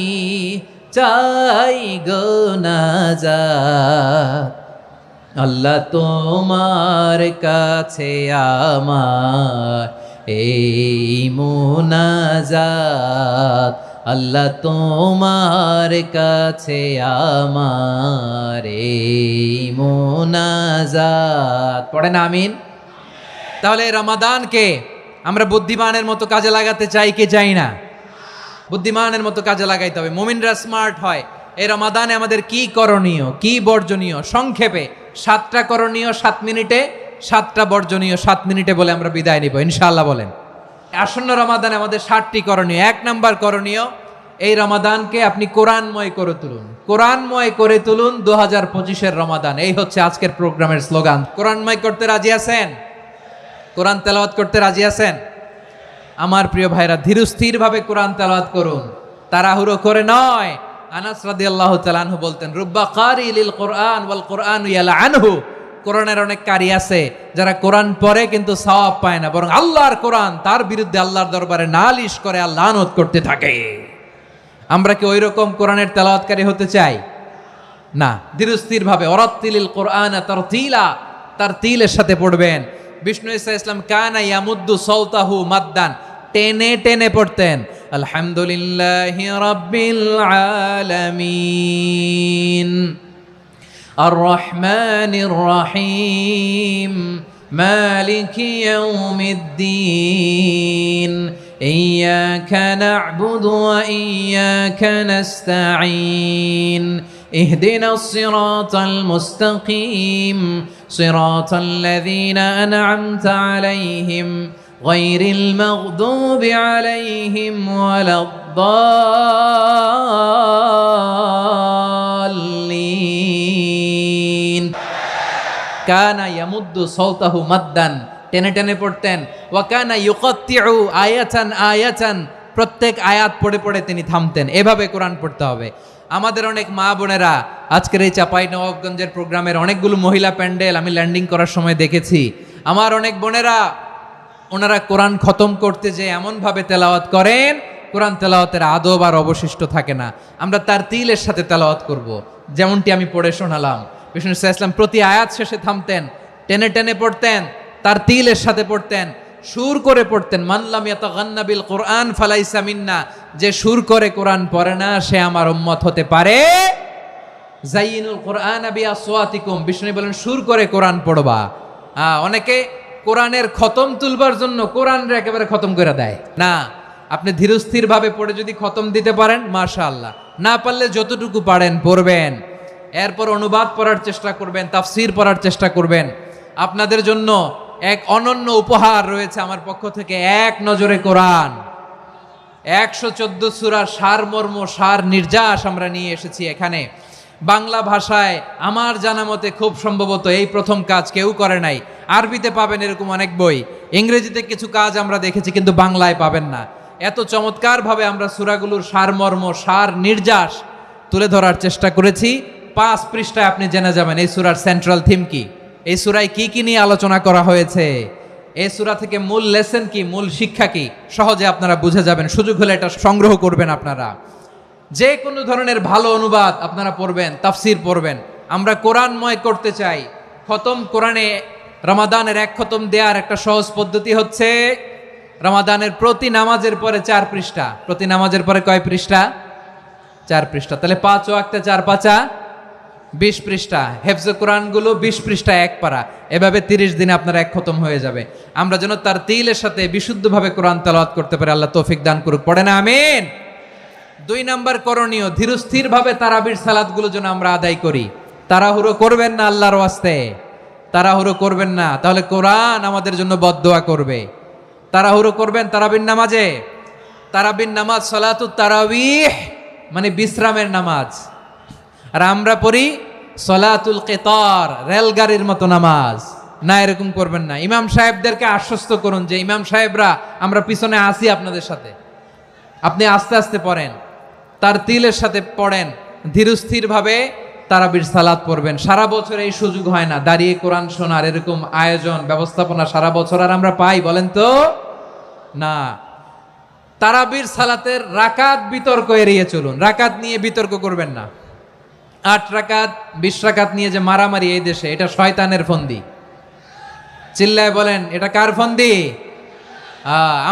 চাই গো নাজাত, আল্লাহ তোমার কাছে আমার এই মুনাজাত, আল্লাহ তোমার কাছে আমার এই মুনাজাত। পড়েন আমিন। তাহলে রমাদানকে আমরা বুদ্ধিমানের মতো কাজে লাগাতে চাই কি চাই না? বুদ্ধিমানের মতো কাজে লাগাইতে হবে। মুমিনরা স্মার্ট হয়। এই রমাদানে আমাদের কি করণীয়, কি বর্জনীয়, সংক্ষেপে 7টা করণীয় 7 মিনিটে, 7টা বর্জনীয় 7 মিনিটে বলে আমরা বিদায় নিব ইনশাআল্লাহ। বলেন, আসন্ন রমাদানে আমাদের 7টি করণীয়। 1 নাম্বার করণীয়, এই রমাদানকে আপনি কোরআনময় করে তুলুন। কোরআনময় করে তুলুন 2025-এর রমাদান। এই হচ্ছে আজকের প্রোগ্রামের স্লোগান। কোরআনময় করতে রাজি আছেন? কোরআন তেলাওয়াত করতে রাজি আছেন? আমার প্রিয় ভাইরা, ধীরস্থির ভাবে কোরআন তেলাওয়াত করুন, তাড়াহুড়ো করে নয়। আনাস রাদিয়াল্লাহু তাআলা আনহু বলতেন, রুব্বা কারি লিল কোরআন ওয়াল কোরআনু ইয়ালআনহু। কোরআনের অনেক কারি আছে যারা কোরআন পড়ে কিন্তু সওয়াব পায় না, বরং আল্লাহর কোরআন তার বিরুদ্ধে আল্লাহর দরবারে নালিশ করে আর লানত করতে থাকে। আমরা কি ওই রকম কোরআনের তেলাওয়াতকারী হতে চাই? না। ধীরস্থির ভাবে ওয়ারাত্তিলিল কোরআনা তারতিলা, তারতিলের সাথে পড়বেন। বিষ্ণু ঈসা ইসলাম কানা ইয়ামুদ্দু সাওতাহু মাদ্দান, টেনে টেনে পড়তেন। আলহামদুলিল্লাহি রাব্বিল আলামিন আর রহমানির রহিম মালিকি ইয়াউমিদ্দিন ইয়্যাকা না'বুদু ওয়া ইয়্যাকা নাস্তাঈন ইহদিনাস সিরাতাল মুস্তাকিম সিরাতাল লাযীনা আন'আমতা আলাইহিম গায়রিল মাগদুবি আলাইহিম ওয়ালাদ-দাল্লিন। কানা ইয়ামুদ্দু সাওতাহু মাদ্দান, টেনে টেনে পড়তেন। ওয়া কানা ইউকাত্তিউ আয়াতান আয়াতান, প্রত্যেক আয়াত পড়ে পড়ে তিনি থামতেন। এভাবে কোরআন পড়তে হবে। আমাদের অনেক মা বোনেরা আজকের এই চাঁপাইনবাবগঞ্জের প্রোগ্রামের অনেকগুলো মহিলা প্যান্ডেল আমি ল্যান্ডিং করার সময় দেখেছি। আমার অনেক বোনেরা, ওনারা কোরআন খতম করতে যে এমনভাবে তেলাওয়াত করেন, কোরআন তেলাওয়াতের আদব আর অবশিষ্ট থাকে না। আমরা তার তিলের সাথে তেলাওয়াত করব, যেমনটি আমি পড়ে শোনালাম। বিষ্ণু ইসলাম প্রতি আয়াত শেষে থামতেন, টেনে টেনে পড়তেন, তার তিলের সাথে পড়তেন, সুর করে পড়তেন। মানলাম ইয়াতাগান্না বিল কোরআন ফালাইসা মিন্না, যে সুর করে কোরআন পড়ে না সে আমার উম্মত হতে পারে। জাইয়িনুল কোরআন বিআসওয়াতিকুম, বিষ্ণু বলেন সুর করে কোরআন পড়বা। অনেকে কোরআনের খতম তুলবার জন্য কোরআনরে একেবারে খতম করে দেয় না। আপনি ধীরস্থির ভাবে পড়ে যদি খতম দিতে পারেন মাশাআল্লাহ, না পারলে যতটুকু পারেন পড়বেন। এরপর অনুবাদ পড়ার চেষ্টা করবেন, তাফসির পড়ার চেষ্টা করবেন। আপনাদের জন্য এক অনন্য উপহার রয়েছে আমার পক্ষ থেকে, এক নজরে কোরআন। 114 সূরার সারমর্ম, সার নির্যাস আমরা নিয়ে এসেছি এখানে। বাংলা ভাষায় আমার জানা মতে খুব সম্ভবত এই প্রথম কাজ, কেউ করে নাই। আরবিতে পাবেন এরকম অনেক বই, ইংরেজিতে কিছু কাজ আমরা দেখেছি, কিন্তু বাংলায় পাবেন না। এত চমৎকারভাবে আমরা সূরাগুলোর সারমর্ম, সার নির্যাস তুলে ধরার চেষ্টা করেছি। 5 পৃষ্ঠায় আপনি জেনে যাবেন এই সূরার সেন্ট্রাল থিম কি, এই সূরায় কি কি নিয়ে আলোচনা করা হয়েছে, এই সূরা থেকে মূল লেসন কি, মূল শিক্ষা কি, সহজে আপনারা বুঝে যাবেন। সুযোগ হলে এটা সংগ্রহ করবেন আপনারা। যে কোনো ধরনের ভালো অনুবাদ আপনারা পড়বেন, তাফসির পড়বেন। আমরা কোরআনময় করতে চাই। খতম কোরআনে রমাদানের 1 খতম দেওয়ার একটা সহজ পদ্ধতি হচ্ছে, রমাদানের প্রতি নামাজের পরে 4 পৃষ্ঠা। প্রতি নামাজের পরে কয় পৃষ্ঠা? 4 পৃষ্ঠা। তাহলে 5 ওয়াক্তে 4 পাঁচা 20 পৃষ্ঠা। হেফজে কোরআনগুলো 20 পৃষ্ঠা 1 পারা। এভাবে 30 দিনে আপনার 1 খতম হয়ে যাবে। আমরা যেন তার তিলের সাথে বিশুদ্ধভাবে কোরআন তেলাওয়াত করতে পারি, আল্লাহ তৌফিক দান করুক। পড়ে না আমিন। 2 নাম্বার করণীয়, ধীরস্থির ভাবে তারাবির সালাতগুলো যেন আমরা আদায় করি। তাড়াহুড়ো করবেন না আল্লাহর ওয়াস্তে, তাড়াহুড়ো করবেন না, তাহলে কোরআন আমাদের জন্য বদদোয়া করবে। তাড়াহুড়ো করবেন তারাবির নামাজে। তারাবির নামাজ সালাতুত তারাবিহ মানে বিশ্রামের নামাজ, আর আমরা পড়ি সলাতুল কিতার, রেলগাড়ির মতো নামাজ। না, এরকম করবেন না। ইমাম সাহেবদেরকে আশ্বস্ত করুন যে ইমাম সাহেবরা আমরা পিছনে আসি আপনাদের সাথে, আপনি আস্তে আস্তে পড়েন, তার তিলের সাথে পড়েন, ধীরস্থির ভাবে তারাবির সালাত পড়বেন। সারা বছর এই সুযোগ হয় না, দাঁড়িয়ে কোরআন শোনার এরকম আয়োজন ব্যবস্থাপনা সারা বছর আর আমরা পাই বলেন তো না। তারাবির সালাতের রাকাত বিতর্ক এড়িয়ে চলুন, রাকাত নিয়ে বিতর্ক করবেন না। 8 রাকাত 20 রাকাত নিয়ে যে মারামারি এই দেশে, এটা শয়তানের ফন্দি। চিল্লায় বলেন এটা কার ফন্দি?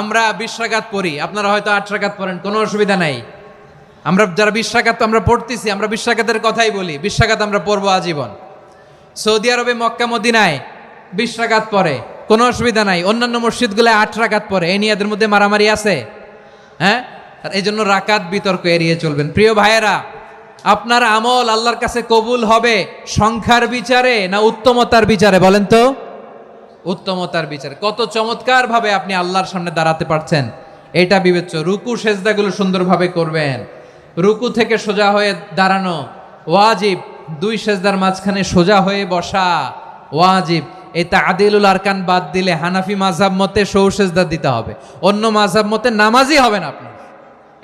আমরা 20 রাকাত পড়ি, আপনারা হয়তো 8 রাকাত পড়েন, কোনো অসুবিধা নাই। আমরা যারা 20 রাকাত আমরা পড়তেছি, আমরা 20 রাকাতের কথাই বলি, 20 রাকাত আমরা পড়বো আজীবন। সৌদি আরবে মক্কা মদিনায় 20 রাকাত পড়ে, কোনো অসুবিধা নাই। অন্যান্য মসজিদগুলো 8 রাকাত পড়ে, এই নিয়ে এদের মধ্যে মারামারি আছে? হ্যাঁ, আর এই জন্য রাকাত বিতর্ক এড়িয়ে চলবেন। প্রিয় ভাইয়েরা, আপনার আমল আল্লাহর কাছে কবুল হবে সংখ্যার বিচারে না উত্তমতার বিচারে বলেন তো? উত্তমতার বিচারে। কত চমৎকার ভাবে আপনি আল্লাহর সামনে দাঁড়াতে পারছেন এটা বিবেচ্য। রুকু সেজদাগুলো সুন্দরভাবে করবেন, রুকু থেকে সোজা হয়ে দাঁড়ানো ওয়াজিব, 2 সেজদার মাঝখানে সোজা হয়ে বসা ওয়াজিব। এই তাআদিলুল আরকান বাদ দিলে হানাফি মাযহাব মতে সৌ সেজদা দিতে হবে, অন্য মাযহাব মতে নামাজই হবে না আপনার।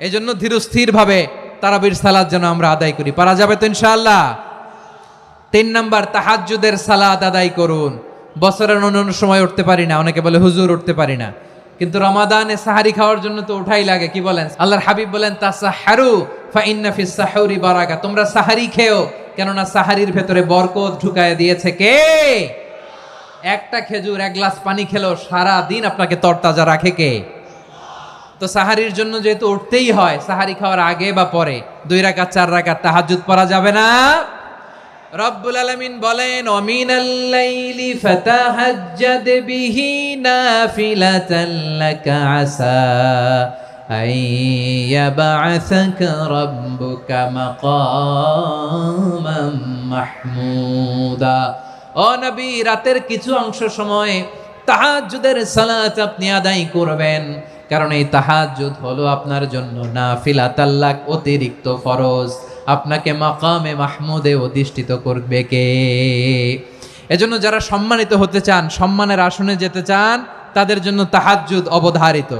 এই জন্য ধীরস্থির ভাবে তারাবির সালাত যেন আমরা আদায় করি। পারা যাবে তো ইনশাআল্লাহ? 3 নাম্বার, তাহাজ্জুদের সালাত আদায় করুন। বছরের অন্য সময় উঠতে পারি না, অনেকে বলে হুজুর উঠতে পারি না, কিন্তু রমাদানে সাহারি খাওয়ার জন্য তো উঠাই লাগে। কি বলেন? আল্লাহর হাবিব বলেন তাসাহারু ফা ইন্না ফিস সাহুরি বারাকা, তোমরা সাহারি খেও, কেননা সাহারির ভেতরে বরকত ঢুকায় দিয়েছে কে? একটা খেজুর, 1 গ্লাস পানি খেলেও সারা দিন আপনাকে তরতাজা রাখে কে? তো সাহারির জন্য যেহেতু উঠতেই হয়, সাহারি খাওয়ার আগে বা পরে 2 রাকাত 4 রাকাত তাহাজ্জুদ পড়া যাবে না? রব্বুল আলামিন বলেন ওয়ামিনাল লাইলি ফাতাহাজ্জাদ বিহি নাফিলাতান লাকা আসা আইয়াবআসাকা রাব্বুকা মাকামান মাহমুদা। ও নবী, রাতের কিছু অংশ সময় তাহাজ্জুদের সালাত আপনি আদায় করবেন, কারণ এই তাহাজ্জুদ হলো আপনার জন্য নাফিলাতাল লাক, অতিরিক্ত ফরজ। আপনাকে মাকামে মাহমুদে অধিষ্ঠিত করবে কে? এজন্য যারা সম্মানিত হতে চান, সম্মানের আসনে যেতে চান, তাদের জন্য তাহাজ্জুদ অবধারিত।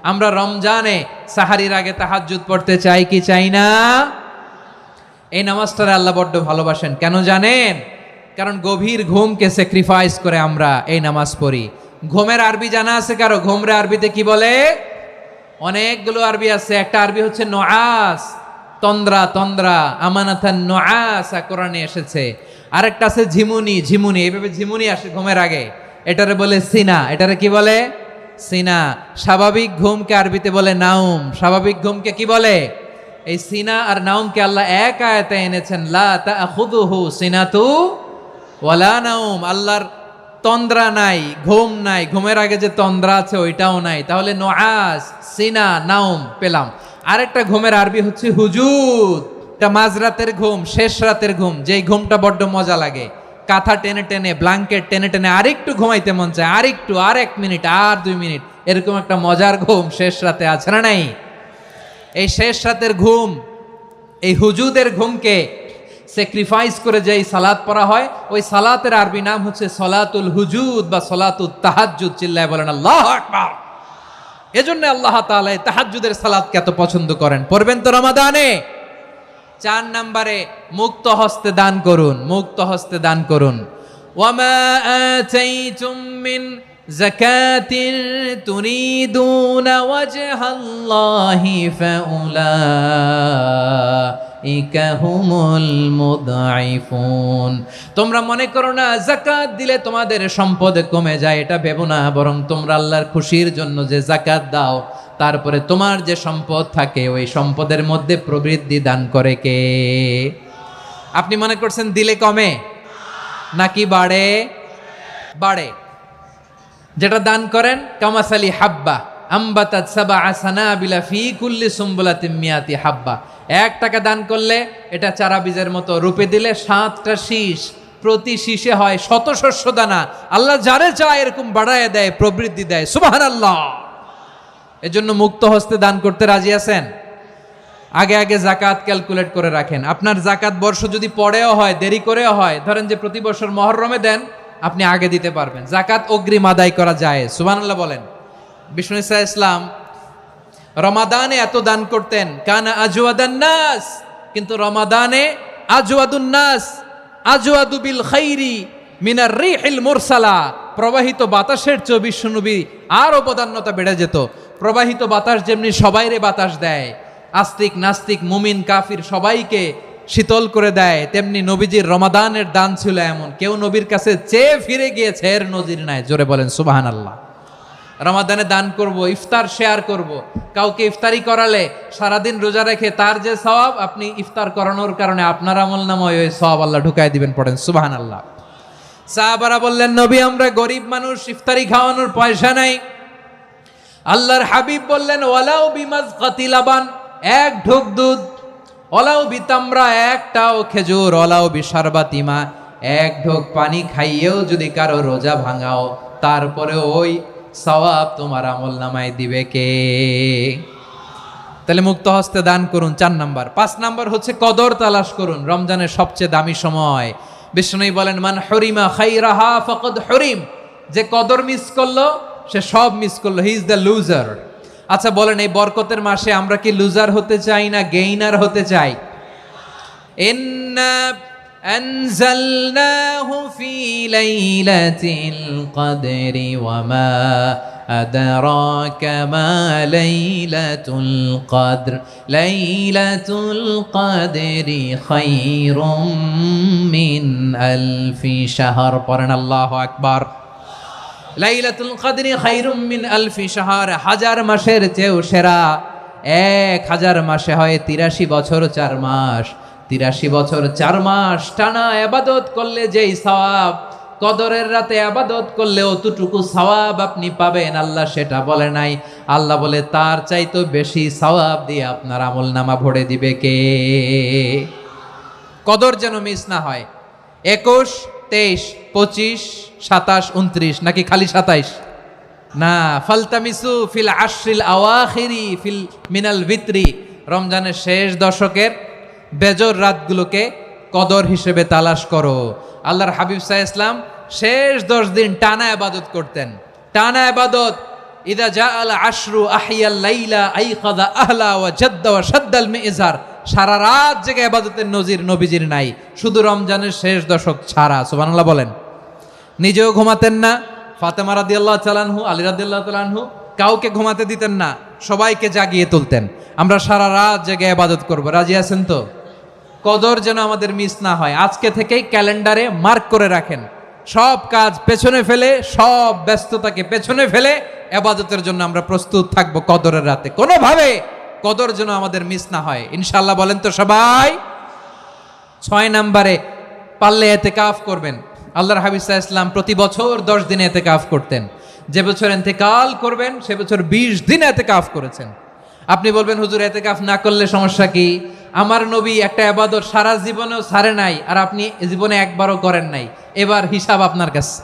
আমরা রমজানে সাহারির আগে তাহাজ্জুদ পড়তে চাই কি চাই না? এই নামাজটারে আল্লাহ বড্ড ভালোবাসেন, কেন জানেন? কারণ গভীর ঘুমকে স্যাক্রিফাইস করে আমরা এই নামাজ পড়ি। ঘুমের আরবি জানা আছে কারো? ঘুমরে আরবিতে কি বলে? অনেকগুলো আরবি আছে। একটা আরবি হচ্ছে নুআস, তন্দ্রা, তন্দ্রা, আমানাতান নুআসা কোরআনে এসেছে। আরেকটা আছে ঝিমুনি, ঝিমুনি, এইভাবে ঝিমুনি আসে ঘুমের আগে, এটারে বলে সিনা। এটারে কি বলে? সিনা। স্বাভাবিক ঘুমকে আরবিতে বলে নাউম। স্বাভাবিক ঘুমকে কি বলে? এই সিনা আর নাউমকে আল্লাহ এক আয়াতে এনেছেন, লা তাখুযুহু সিনাতু ওয়ালা নাউম। আল্লাহর তন্দ্রা নাই, ঘুম নাই, ঘুমের আগে যে তন্দ্রা আছে ওইটাও নাই। তাহলে নুআস, সিনা, নাউম পেলাম। আরেকটা ঘুমের আরবি হচ্ছে হুজুদ। এটা মাঝরাতের ঘুম, শেষ রাতের ঘুম, যেই ঘুমটা বড্ড মজা লাগে। কাঁথা টেনে টেনে, ব্ল্যাঙ্কেট টেনে টেনে আরেকটু ঘুমাইতে মন চায়, আরেকটু, আর 1 মিনিট, আর 2 মিনিট, এরকম একটা মজার ঘুম শেষ রাতে আছে না নাই? এই শেষ রাতের ঘুম, এই হুজুদের ঘুমকে স্যাক্রিফাইস করে যে সালাত পড়া হয়, ওই সালাতের আরবি নাম হচ্ছে সলাতুল হুজুদ বা সলাতুত তাহাজ্জুদ। চিল্লায় বলেন আল্লাহু আকবার। এজন্য আল্লাহ তাআলা তাহাজ্জুদের সালাতকে এত পছন্দ করেন। পড়বেন তো রমাদানে? 4 নম্বরে, মুক্ত হস্তে দান করুন, মুক্ত হস্তে দান করুন। ওয়ামা আতাইতুম মিন যাকাতিন তুরিদুনা ওয়াজহাল্লাহি ফাউলাইকা হুমুল মুদঈফুন। তোমরা মনে করো না যাকাত দিলে তোমাদের সম্পদ কমে যায়, এটা ভেবো না, বরং তোমরা আল্লাহর খুশির জন্য যে যাকাত দাও, তারপরে তোমার যে সম্পদ থাকে ওই সম্পদের মধ্যে প্রবৃদ্ধি দান করে কে? আপনি মনে করছেন দিলে কমে নাকি বাড়ে? বাড়ে। যেটা দান করেন, কামাসালি হাব্বা আম্বাতাত সাবআ সানাবিলা ফি কুল্লি সুম্বুলাতিন মিয়াতি হাব্বা। 1 টাকা দান করলে এটা চারা বীজের মতো, রূপে দিলে 7টা শীষ, প্রতি শীষে হয় 100 শস্য দানা। আল্লাহ যারে চায় এরকম বাড়ায় দেয়, প্রবৃদ্ধি দেয়। সুবহানাল্লাহ। এজন্য মুক্ত হস্তে দান করতে রাজি আছেন? আগে আগে যাকাত ক্যালকুলেট করে রাখেন। আপনার যাকাত বর্ষ যদি পরেও হয়, দেরি করেও হয়, ধরেন যে প্রতি বছর মুহররমে দেন, আপনি আগে দিতে পারবেন। জাকাত অগ্রিম আদায় করা যায়, সুবহানাল্লাহ বলেন। বিষ্ণু ইসা ইসলাম রমাদানে এত দান করতেন, কানা আজওয়াদান নাস, কিন্তু রমাদানে আজওয়াদুন নাস আজওয়াদু বিল খাইরি মিনার রিহিল মুরসালা, প্রবাহিত বাতাসের চেয়ে বিশ্বনবী আরো বদান্যতা বেড়ে যেত। প্রবাহিত বাতাস যেমনি সবাইরে বাতাস দেয়, আস্তিক নাস্তিক মুমিন কাফির সবাইকে শীতল করে দেয়, তেমনি নবীজির রমাদানের দান ছিল এমন, কেউ নবীর কাছে চেয়ে ফিরে গিয়েছে এর নজির নাই। জোরে বলেন সুবহানাল্লাহ। রমাদানে দান করব, ইফতার শেয়ার করব। কাউকে ইফতারি করালে সারাদিন রোজা রেখে তার যে সওয়াব, আপনি ইফতার করানোর কারণে আপনার আমলনামায় ওই সওয়াব আল্লাহ ঢুকাই দিবেন। পড়েন সুবহানাল্লাহ। সাহাবারা বললেন, নবী আমরা গরিব মানুষ, ইফতারি খাওয়ানোর পয়সা নাই। আল্লাহর হাবিব বললেন, ওয়ালাউ বিমাজকাতি লাবান, এক ঢোক দুধ, ওয়ালাউ বিতামরা, একটাও খেজুর, ওয়ালাউ বিশারবাতিমা, এক ঢোক পানি খাইয়েও যদি কারো রোজা ভাঙাও, তারপরে ওই সওয়াব তোমার আমলনামায় দিবে কে? তাহলে মুক্ত হস্তে দান করুন, 4 নাম্বার। 5 নাম্বার হচ্ছে কদর তালাশ করুন, রমজানের সবচেয়ে দামি সময়। বিষ্ণু বলেন, মান হরিমা খাইরাহা ফাকাদ হরিম, যে কদর মিস করলো সে সব মিস করলো, হি ইজ দ্য লুজার। আচ্ছা বলেন, এই বরকতের মাসে আমরা কি লুজার হতে চাই না গেইনার হতে চাই? ইন্না আনজালনাহু ফি লাইলাতিল কদরি ওয়া মা আদরাকা মা লাইলাতুল কদর, লাইলাতুল কদরি খায়রুম মিন আলফি শাহর। পড়েন আল্লাহু আকবার। লাইলাতুল কদরি খায়রুম মিন আলফি শাহর, 1000 মাসের চেয়েও সেরা। 1000 মাসে হয় 83 বছর 4 মাস। 83 বছর 4 মাস টানা ইবাদত করলে যেই সওয়াব, কদরের রাতে ইবাদত করলে অতটুকু সওয়াব আপনি পাবেন, আল্লাহ সেটা বলে নাই। আল্লাহ বলে তার চাইতে বেশি সওয়াব দিয়ে আপনার আমলনামা ভরে দিবে কে? কদর যেন মিস না হয়। 21, 23, 25, 27, 29, নাকি খালি 27? না, ফালতামিসু ফিল আশরিল আওয়াখিরি ফিল মিনাল ভিতরি, রমজানের শেষ দশকের বেজর রাতগুলোকে কদর হিসেবে তালাশ করো। আল্লাহর হাবিব সাল্লাল্লাহু আলাইহি ওয়াসাল্লাম শেষ 10 দিন টানা ইবাদত করতেন, টানা ইবাদত। ইদা জাআল আশরু আহিয়াল লাইলা আইকাযা আহলা ওয়া জাদ্দা ওয়া শাদ্দাল মিজার, সারা রাত জেগে ইবাদতের নজির নবীজির নাই, শুধু রমজানের শেষ দশক ছাড়া। সুবহানাল্লাহ বলেন। নিজেও ঘুমাতেন না, ফাতেমা রাদিয়াল্লাহু তাআলা আনহু, আলী রাদিয়াল্লাহু তাআলা আনহু কাউকে ঘুমাতে দিতেন না, সবাইকে জাগিয়ে তুলতেন। আমরা সারা রাত জেগে ইবাদত করব, রাজি আছেন তো? কদর যেন আমাদের মিস না হয়। আজকে থেকেই ক্যালেন্ডারে মার্ক করে রাখেন, সব কাজ পেছনে ফেলে, সব ব্যস্ততাকে পেছনে ফেলে ইবাদতের জন্য আমরা প্রস্তুত থাকবো কদরের রাতে। কোনোভাবে কদর যেন আমাদের মিস না হয়, ইনশাআল্লাহ। বলেন তো সবাই। 6 নম্বরে পারলে ইতিকাফ করবেন। আল্লাহর হাবিব সাল্লাল্লাহু আলাইহি ওয়াসাল্লাম প্রতি বছর 10 দিন ইতিকাফ করতেন। যে বছর ইন্তেকাল করবেন সে বছর 20 দিন ইতিকাফ করেছেন। আপনি বলবেন, হুজুর ইতিকাফ না করলে সমস্যা কি? আমার নবী একটা ইবাদত সারা জীবনেও ছাড়ে নাই, আর আপনি জীবনে একবারও করেন নাই। এবার হিসাব আপনার কাছে।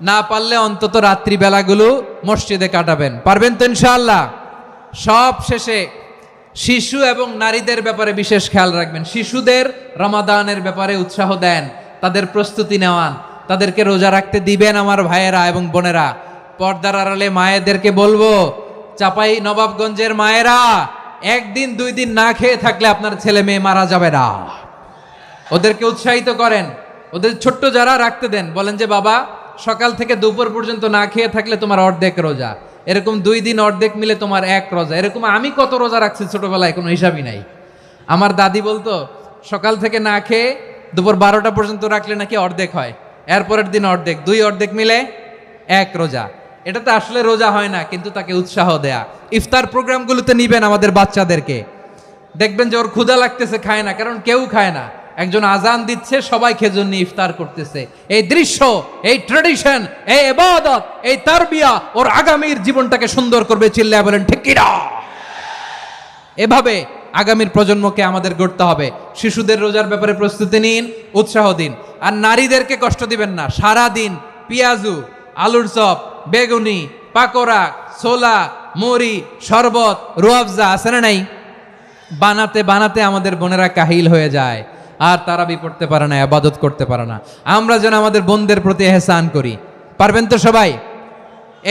না পারলে অন্তত রাত্রি বেলাগুলো মসজিদে কাটাবেন, পারবেন তো ইনশাআল্লাহ? সব শেষে শিশু এবং নারীদের ব্যাপারে বিশেষ খেয়াল রাখবেন। শিশুদের রমাদানের ব্যাপারে উৎসাহ দেন, তাদের প্রস্তুতি নেওয়ান, তাদেরকে রোজা রাখতে দিবেন। আমার ভাইয়েরা এবং বোনেরা, পর্দার আড়ালে মায়েদেরকে বলবো, চাপাই নবাবগঞ্জের মায়েরা, 1 দিন 2 দিন না খেয়ে থাকলে আপনার ছেলে মেয়ে মারা যাবে না। ওদেরকে উৎসাহিত করেন, ওদের ছোট্ট যারা রাখতে দেন, বলেন যে বাবা সকাল থেকে দুপুর পর্যন্ত না খেয়ে থাকলে তোমার অর্ধেক রোজা, এরকম 2 দিন অর্ধেক মিলে তোমার 1 রোজা। এরকম আমি কত রোজা রাখছি ছোটবেলায়, কোনো হিসাবই নাই। আমার দাদি বলতো, সকাল থেকে না খেয়ে দুপুর 12টা পর্যন্ত রাখলে নাকি অর্ধেক হয়, এরপরের দিন অর্ধেক, 2 অর্ধেক মিলে 1 রোজা। এটা তো আসলে রোজা হয় না, কিন্তু তাকে উৎসাহ দেয়া। ইফতার প্রোগ্রামগুলোতে নিবেন আমাদের বাচ্চাদেরকে, দেখবেন যে ওর ক্ষুধা লাগতেছে, খায় না, কারণ কেউ খায় না। একজন আজান দিচ্ছে, সবাই খেজুর নিয়ে ইফতার করতেছে। এই দৃশ্য, এই ট্রেডিশন, এই ইবাদত, এই তারবিয়া ওর আগামীর জীবনটাকে সুন্দর করবে। চিল্লায়া বলেন ঠিক কি না? এভাবে আগামীর প্রজন্মকে আমাদের গড়তে হবে। শিশুদের রোজার ব্যাপারে প্রস্তুতি নিন, উৎসাহ দিন। আর নারীদেরকে কষ্ট দিবেন না। সারা দিন পেঁয়াজু, আলুর চপ, বেগুনি, পাকোড়া, ছোলা, মুড়ি, শরবত, রুয়াবজা আছে না নাই, বানাতে বানাতে আমাদের বোনেরা কাহিল হয়ে যায়। আর তারাবি পড়তে পারে না, ইবাদত করতে পারে না। আমরা যেন আমাদের বোনদের প্রতি এহসান করি। পারবেন তো সবাই?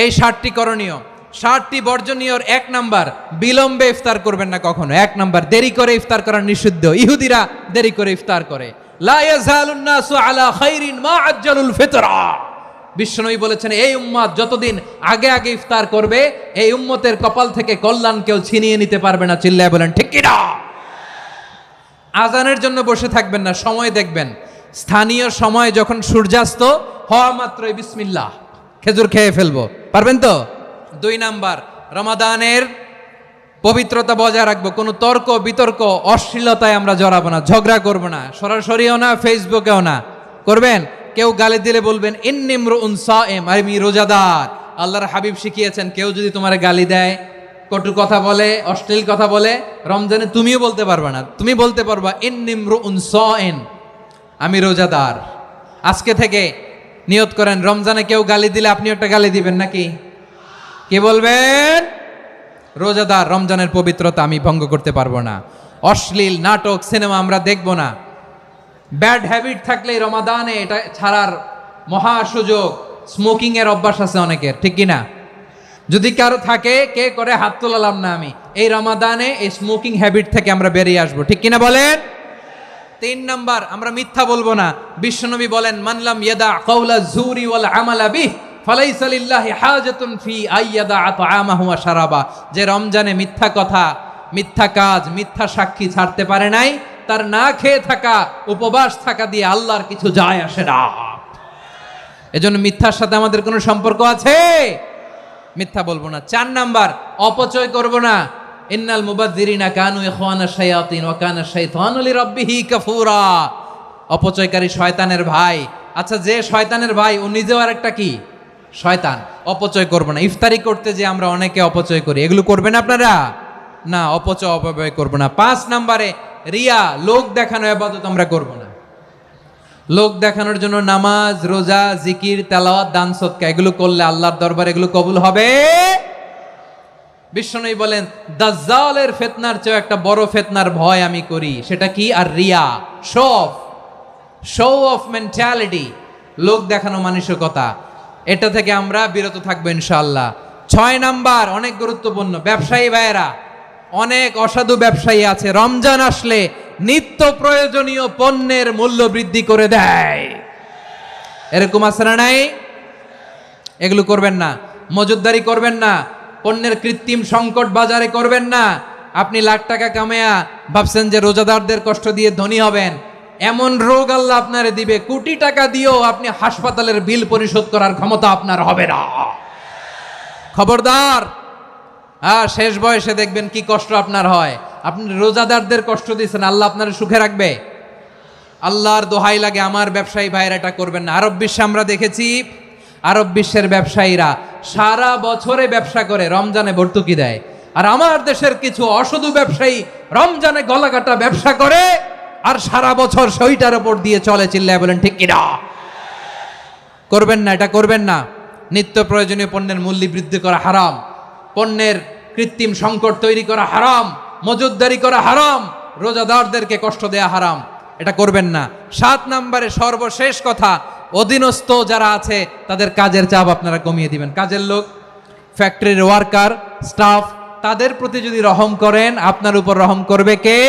এই 60টি করণীয়, 60টি বর্জনীয়র 1 নাম্বার, বিলম্বে ইফতার করবেন না কখনো। 1 নাম্বার, দেরি করে ইফতার করা নিষিদ্ধ। ইহুদিরা দেরি করে ইফতার করে। লা ইয়াজালুন নাসু আলা খাইরিন মা আজ্জালুল ফিতরা। বিশ্বনবী বলেছেন, এই উম্মত যতদিন আগে আগে ইফতার করবে, এই উম্মতের কপাল থেকে কল্যাণ কেউ ছিনিয়ে নিতে পারবে না। চিল্লায় বলেন ঠিক কি না? আজানের জন্য বসে থাকবেন না, সময় দেখবেন। স্থানীয় সময় যখন সূর্যাস্ত হওয়া মাত্রই বিসমিল্লাহ, খেজুর খেয়ে ফেলবো। পারবেন তো? 2 নাম্বার, রমাদানের পবিত্রতা বজায় রাখবো। কোনো তর্ক বিতর্ক অশ্লীলতায় আমরা জড়াবো না, ঝগড়া করবো না, সরাসরিও না, ফেসবুকেও না। করবেন? কেউ গালি দিলে বলবেন ইন্নী ইমরুউন সায়েম, আমি রোজাদার। আল্লাহর হাবিব শিখিয়েছেন, কেউ যদি তোমার গালি দেয়, কটু কথা বলে, অশ্লীল কথা বলে, রমজানে তুমিও বলতে পারবে না। তুমি বলতে পারবা ইন্নী ইমরুউন সায়েম, আমি রোজাদার। আজকে থেকে নিয়ত করেন, রমজানে কেউ গালি দিলে আপনি একটা গালি দিবেন নাকি? কে বলবেন? রোজাদার, রমজানের পবিত্রতা আমি ভঙ্গ করতে পারবো না। অশ্লীল নাটক সিনেমা আমরা দেখবো না। ব্যাড হ্যাবিট থাকলে রমাদানে এটা ছাড়ার মহা সুযোগ। স্মোকিং এর অভ্যাস আছে অনেকের, ঠিক কি না? যদি কারো থাকে, কে করে হাত তোলালাম না আমি। এই রমাদানে এই স্মোকিং হ্যাবিট থেকে আমরা বেরিয়ে আসবো, ঠিক কিনা বলেন? 3 নাম্বার, আমরা মিথ্যা বলবো না। বিশ্বনবী বলেন, মানলাম ইয়াদা কাওলা যুরি ওয়াল আমালা বিহি ফালাইসা লিল্লাহি হাজাতুন ফি আইয়াদা তাআমাহু ওয়া শারাবা। যে রমজানে মিথ্যা কথা, মিথ্যা কাজ, মিথ্যা সাক্ষী ছাড়তে পারে নাই, তার না খেয়ে থাকা, উপবাস থাকা দিয়ে আল্লাহর কিছু যায় আসে না। এজন্য মিথ্যার সাথে আমাদের কোনো সম্পর্ক আছে? মিথ্যা বলবো না। 4 নাম্বার, অপচয় করব না। ইন্নাল মুবাযযিরিনা কানু ইখওয়ানাশ শায়াতিন ওয়া কানা শাইতানু লিরাব্বিহি কাফুরা। অপচয়কারী শয়তানের ভাই। আচ্ছা, যে শয়তানের ভাই, ও নিজেও আরেকটা কি? শয়তান। অপচয় করব না। ইফতারি করতে যে আমরা অনেকে অপচয় করি, এগুলো করবেন আপনারা না। অপচয় অপব্যয় করব না। 5 নাম্বারে, রিয়া, লোক দেখানো ইবাদত আমরা করব না। লোক দেখানোর জন্য নামাজ, রোজা, জিকির, তেলাওয়াত, দান সদকা এগুলো করলে আল্লাহর দরবারে এগুলো কবুল হবে। বিশ্বনবী বলেন, দাজ্জালের ফিতনার চেয়ে একটা বড় ফিতনার ভয় আমি করি। সেটা কি? আর রিয়া, শো অফ মেন্টালিটি, লোক দেখানো মানসিকতা। এটা থেকে আমরা বিরত থাকবো ইনশাআল্লাহ। 6 নাম্বার, অনেক গুরুত্বপূর্ণ। ব্যবসায়ী ভাইয়েরা, অনেক অসাধু ব্যবসায়ী আছে, রমজান আসলে নিত্য প্রয়োজনীয় পণ্যের মূল্য বৃদ্ধি করে দেয়। এরকম আছে না নাই? এগুলো করবেন না। মজুদদারি করবেন না। পণ্যের কৃত্রিম সংকট বাজারে করবেন না। আপনি লাখ টাকা কামায়া ভাবছেন যে রোজাদারদের কষ্ট দিয়ে ধনী হবেন। এমন রোগ আল্লাহ আপনারে দিবে, কোটি টাকা দিয়েও আপনি হাসপাতালের বিল পরিশোধ করার ক্ষমতা আপনার হবে না। খবরদার। শেষ বয়সে দেখবেন কি কষ্ট আপনার হয়। আপনি রোজাদারদের কষ্ট দিয়েছেন, আল্লাহ আপনার সুখে রাখবে? আল্লাহর দোহাই লাগে, আমার ব্যবসায়ী ভাইয়েরা এটা করবেন না। আরব বিশ্বে আমরা দেখেছি, আরব বিশ্বের ব্যবসায়ীরা সারা বছরে ব্যবসা করে, রমজানে ভর্তুকি দেয়। আর আমার দেশের কিছু অসাধু ব্যবসায়ী রমজানে গলাকাটা ব্যবসা করে আর সারা বছর সইটার উপর দিয়ে চলে। চিল্লায় বলেন ঠিক কিনা? করবেন না, এটা করবেন না। নিত্য প্রয়োজনীয় পণ্যের মূল্য বৃদ্ধি করা হারাম। পণ্যের কৃত্রিম সংকট তৈরি করা হারাম। মজুদদারি করা হারাম। রোজাদারদেরকে কষ্ট দেয়া হারাম। এটা করবেন না। 7 নাম্বারে সর্বশেষ কথা, অধীনস্থ যারা আছে তাদের কাজের চাপ আপনারা কমিয়ে দিবেন। কাজের লোক, ফ্যাক্টরির ওয়ার্কার, স্টাফ, তাদের প্রতি যদি রহম করেন, আপনার উপর রহম করবে কে?